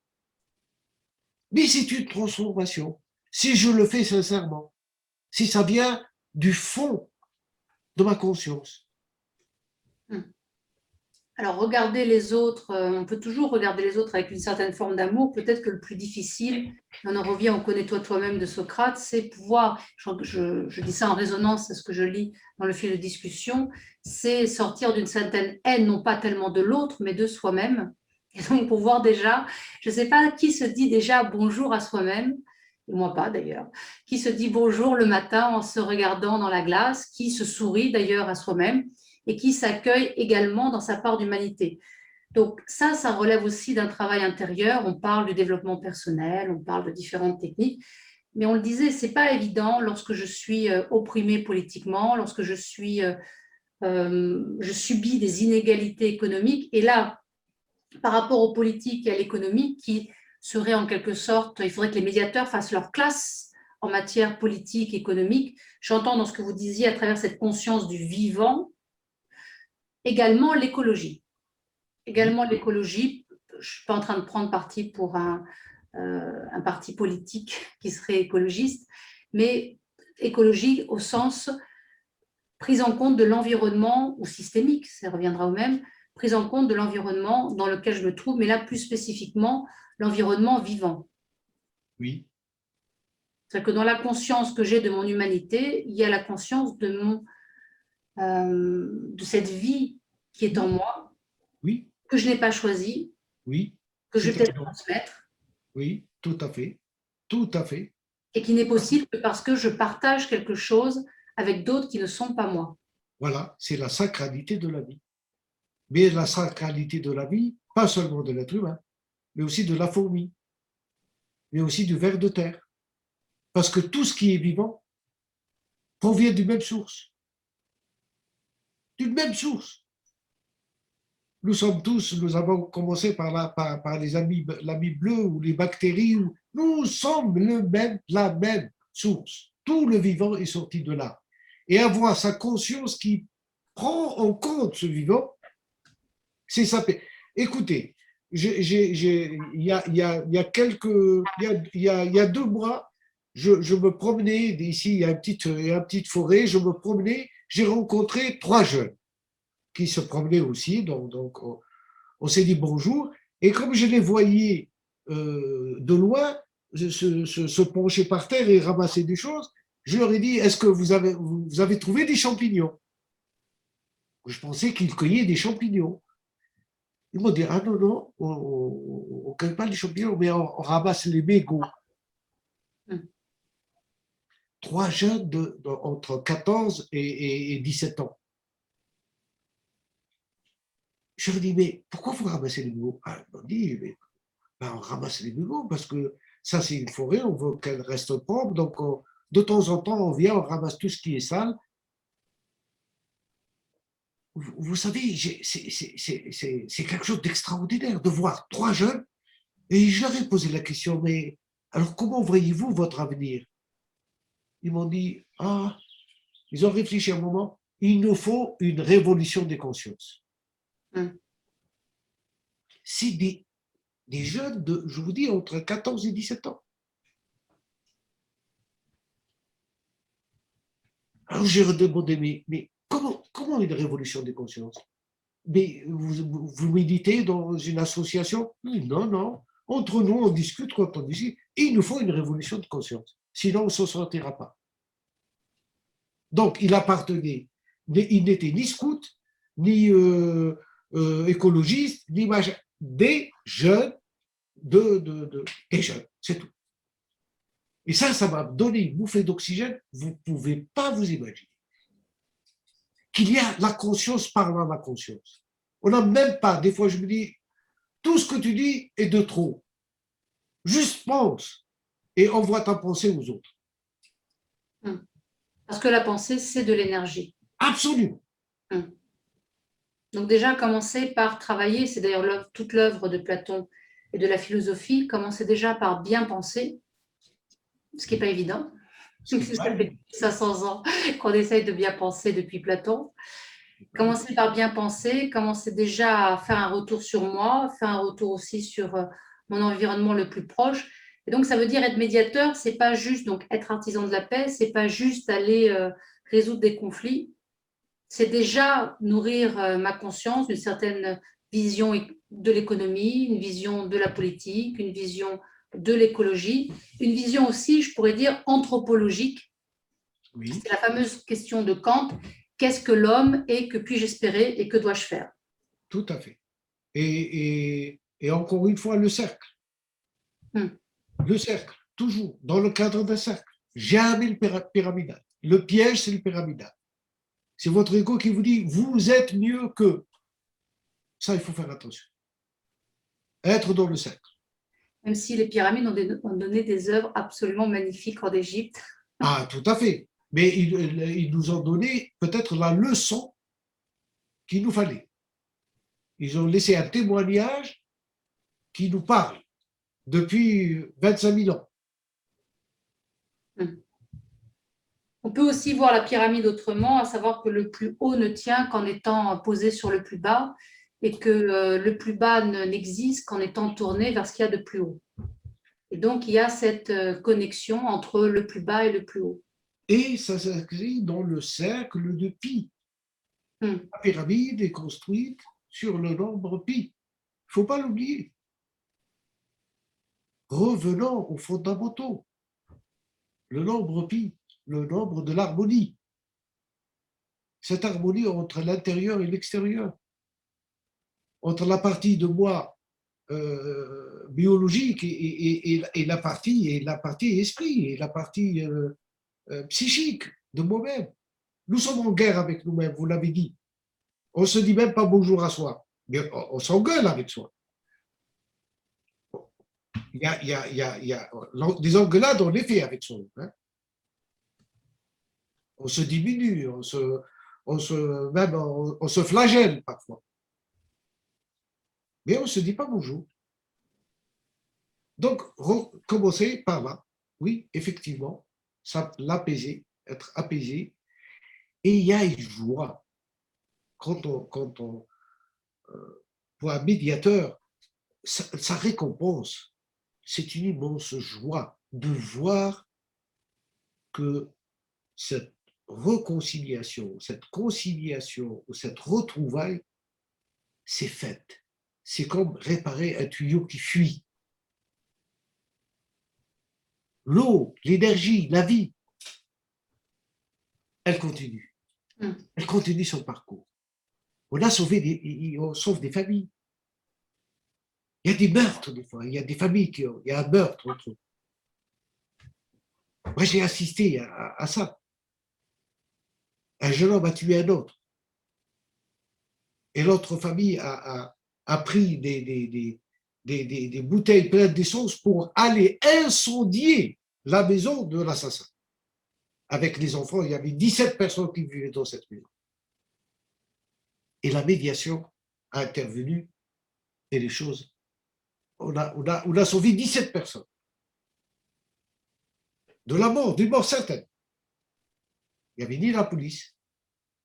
Mais c'est une transformation. Si je le fais sincèrement, si ça vient du fond de ma conscience. Alors, regarder les autres, on peut toujours regarder les autres avec une certaine forme d'amour. Peut-être que le plus difficile, on en revient, on connaît toi-même de Socrate, c'est pouvoir, je dis ça en résonance, c'est ce que je lis dans le fil de discussion, c'est sortir d'une certaine haine, non pas tellement de l'autre, mais de soi-même. Et donc, pouvoir déjà, je ne sais pas qui se dit déjà bonjour à soi-même, moi pas d'ailleurs, qui se dit bonjour le matin en se regardant dans la glace, qui se sourit d'ailleurs à soi-même, et qui s'accueille également dans sa part d'humanité. Donc ça relève aussi d'un travail intérieur. On parle du développement personnel, on parle de différentes techniques, mais on le disait, c'est pas évident lorsque je suis opprimée politiquement, lorsque je subis des inégalités économiques. Et là, par rapport aux politiques et à l'économie, qui serait en quelque sorte, il faudrait que les médiateurs fassent leur classe en matière politique, économique. J'entends dans ce que vous disiez à travers cette conscience du vivant, également l'écologie. Également l'écologie, je ne suis pas en train de prendre parti pour un parti politique qui serait écologiste, mais écologie au sens prise en compte de l'environnement, ou systémique, ça reviendra au même, prise en compte de l'environnement dans lequel je me trouve, mais là plus spécifiquement l'environnement vivant. Oui. C'est-à-dire que dans la conscience que j'ai de mon humanité, il y a la conscience de cette vie qui est en moi, oui, que je n'ai pas choisie, oui, que je vais peut-être transmettre. Oui, tout à fait, tout à fait. Et qui n'est possible que parce que je partage quelque chose avec d'autres qui ne sont pas moi. Voilà, c'est la sacralité de la vie. Mais la sacralité de la vie, pas seulement de l'être humain, mais aussi de la fourmi, mais aussi du ver de terre. Parce que tout ce qui est vivant provient d'une même source. D'une même source. Nous avons commencé par les l'ami bleu ou les bactéries. Nous sommes la même source. Tout le vivant est sorti de là. Et avoir sa conscience qui prend en compte ce vivant, c'est ça. Écoutez, il y a 2 mois, je me promenais, ici il y a une petite forêt, je me promenais, j'ai rencontré 3 jeunes qui se promenaient aussi, donc on s'est dit bonjour, et comme je les voyais de loin se pencher par terre et ramasser des choses, je leur ai dit, est-ce que vous avez trouvé des champignons? Je pensais qu'ils cueillaient des champignons. Ils m'ont dit, ah non, non, on ne cueille pas les champignons, mais on ramasse les mégots. Mm. 3 jeunes entre 14 et 17 ans. Je leur dis, mais pourquoi vous ramassez les mégots? Ah, ils m'ont dit, mais, ben, on ramasse les mégots parce que ça, c'est une forêt, on veut qu'elle reste propre, donc de temps en temps, on vient, on ramasse tout ce qui est sale. Vous savez, c'est quelque chose d'extraordinaire de voir 3 jeunes. Et je leur ai posé la question, mais alors comment voyez-vous votre avenir? Ils m'ont dit, ah, ils ont réfléchi un moment, il nous faut une révolution des consciences. Mm. C'est des jeunes de, je vous dis, entre 14 et 17 ans. Alors j'ai redemandé, mais comment une révolution des consciences? Mais vous méditez dans une association? Non, non. Entre nous, on discute quand on dit, il nous faut une révolution de conscience. Sinon, on ne s'en sortira pas. Donc, il appartenait, il n'était ni scout, ni écologiste, ni machin, des jeunes, des jeunes, c'est tout. Et ça m'a donné une bouffée d'oxygène, vous ne pouvez pas vous imaginer. Qu'il y a la conscience parlant à la conscience. On n'a même pas, des fois je me dis, tout ce que tu dis est de trop. Juste pense et envoie ta pensée aux autres. Mm. Parce que la pensée, c'est de l'énergie. Absolument. Mm. Donc déjà, commencer par travailler, c'est d'ailleurs toute l'œuvre de Platon et de la philosophie, commencer déjà par bien penser, ce qui n'est pas évident. Ça fait 500 ans qu'on essaye de bien penser depuis Platon. Commencer par bien penser, commencer déjà à faire un retour sur moi, faire un retour aussi sur mon environnement le plus proche. Et donc, ça veut dire être médiateur, c'est pas juste donc être artisan de la paix, c'est pas juste aller résoudre des conflits, c'est déjà nourrir ma conscience d'une certaine vision de l'économie, une vision de la politique, une vision de l'écologie, une vision aussi, je pourrais dire, anthropologique. Oui. C'est la fameuse question de Kant, qu'est-ce que l'homme et que puis-je espérer et que dois-je faire? Tout à fait. Et encore une fois, le cercle. Le cercle, toujours, dans le cadre d'un cercle. Jamais le pyramidal. Le piège, c'est le pyramidal. C'est votre ego qui vous dit, vous êtes mieux que. Ça, il faut faire attention. Être dans le cercle. Même si les pyramides ont donné des œuvres absolument magnifiques en Égypte. Ah, tout à fait. Mais ils nous ont donné peut-être la leçon qu'il nous fallait. Ils ont laissé un témoignage qui nous parle depuis 25 000 ans. On peut aussi voir la pyramide autrement, à savoir que le plus haut ne tient qu'en étant posé sur le plus bas et que le plus bas n'existe qu'en étant tourné vers ce qu'il y a de plus haut. Et donc, il y a cette connexion entre le plus bas et le plus haut. Et ça s'inscrit dans le cercle de pi. La pyramide est construite sur le nombre pi. Il ne faut pas l'oublier. Revenons aux fondamentaux. Le nombre pi, le nombre de l'harmonie. Cette harmonie entre l'intérieur et l'extérieur. Entre la partie de moi biologique et la partie esprit, et la partie psychique de moi-même. Nous sommes en guerre avec nous-mêmes, vous l'avez dit. On ne se dit même pas bonjour à soi, mais on s'engueule avec soi. Il y a des engueulades, en effet, avec soi. Hein. On se diminue, même on se flagelle parfois. Mais on ne se dit pas bonjour. Donc, commencer par là. Oui, effectivement, l'apaiser, être apaisé. Et il y a une joie. Quand on pour un médiateur, sa récompense, c'est une immense joie de voir que cette réconciliation, cette conciliation, cette retrouvaille, c'est faite. C'est comme réparer un tuyau qui fuit. L'eau, l'énergie, la vie, elle continue. Elle continue son parcours. On sauve des familles. Il y a des meurtres des fois, il y a des familles il y a un meurtre entre eux. Moi, j'ai assisté à ça. Un jeune homme a tué un autre. Et l'autre famille a pris des bouteilles pleines d'essence pour aller incendier la maison de l'assassin. Avec les enfants, il y avait 17 personnes qui vivaient dans cette maison. Et la médiation a intervenu et les choses, on a sauvé 17 personnes. De la mort, d'une mort certaine. Il n'y avait ni la police,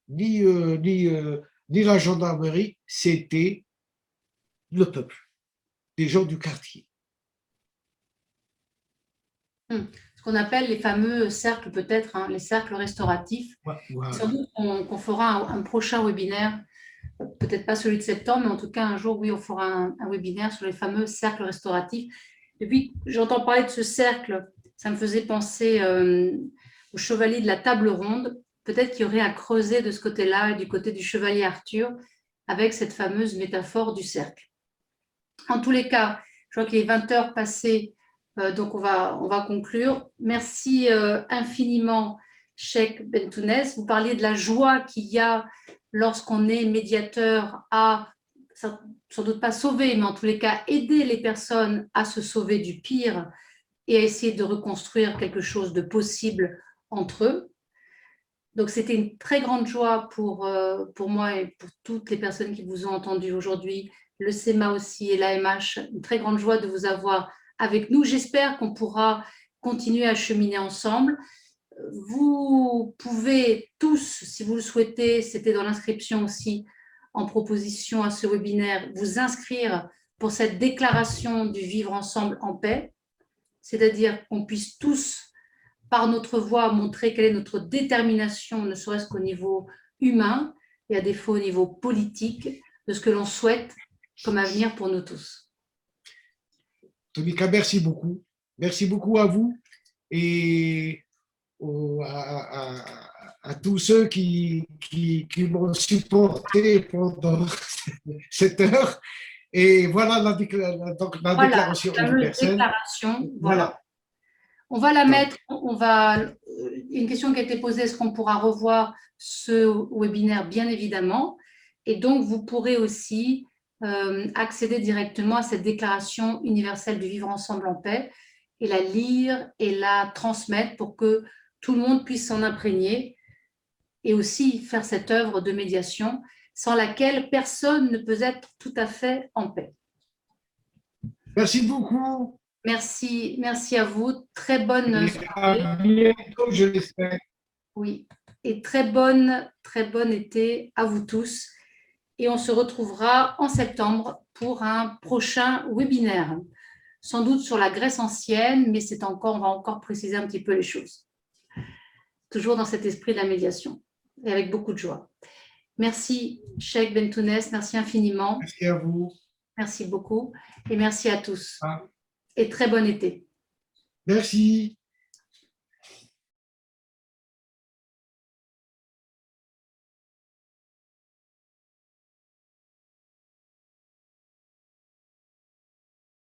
ni la gendarmerie, c'était le peuple, les gens du quartier. Ce qu'on appelle les fameux cercles, peut-être, hein, les cercles restauratifs. Voilà. Sans doute qu'on fera un prochain webinaire, peut-être pas celui de septembre, mais en tout cas un jour, oui, on fera un webinaire sur les fameux cercles restauratifs. Et puis, j'entends parler de ce cercle, ça me faisait penser au chevalier de la table ronde. Peut-être qu'il y aurait à creuser de ce côté-là, du côté du chevalier Arthur, avec cette fameuse métaphore du cercle. En tous les cas, je vois qu'il est 20 heures passées, donc on va conclure. Merci infiniment, Cheikh Bentounès. Vous parliez de la joie qu'il y a lorsqu'on est médiateur à, sans doute pas sauver, mais en tous les cas aider les personnes à se sauver du pire et à essayer de reconstruire quelque chose de possible entre eux. Donc, c'était une très grande joie pour moi et pour toutes les personnes qui vous ont entendu aujourd'hui, le CEMA aussi et l'AMH, une très grande joie de vous avoir avec nous. J'espère qu'on pourra continuer à cheminer ensemble. Vous pouvez tous, si vous le souhaitez, c'était dans l'inscription aussi, en proposition à ce webinaire, vous inscrire pour cette déclaration du vivre ensemble en paix, c'est-à-dire qu'on puisse tous par notre voix, montrer quelle est notre détermination, ne serait-ce qu'au niveau humain et à défaut au niveau politique, de ce que l'on souhaite comme avenir pour nous tous. Tonika, merci beaucoup. Merci beaucoup à vous et à tous ceux qui m'ont supporté pendant cette heure. Et voilà la déclaration universelle. Voilà. On va la mettre, une question qui a été posée, est-ce qu'on pourra revoir ce webinaire? Bien évidemment. Et donc, vous pourrez aussi accéder directement à cette déclaration universelle du vivre ensemble en paix et la lire et la transmettre pour que tout le monde puisse s'en imprégner et aussi faire cette œuvre de médiation sans laquelle personne ne peut être tout à fait en paix. Merci beaucoup. Merci à vous. Très bonne soirée. À bientôt, je l'espère. Oui, et très bon été à vous tous. Et on se retrouvera en septembre pour un prochain webinaire, sans doute sur la Grèce ancienne, mais on va encore préciser un petit peu les choses. Toujours dans cet esprit de la médiation et avec beaucoup de joie. Merci, Cheikh Bentounès, merci infiniment. Merci à vous. Merci beaucoup et merci à tous. Et très bon été. Merci.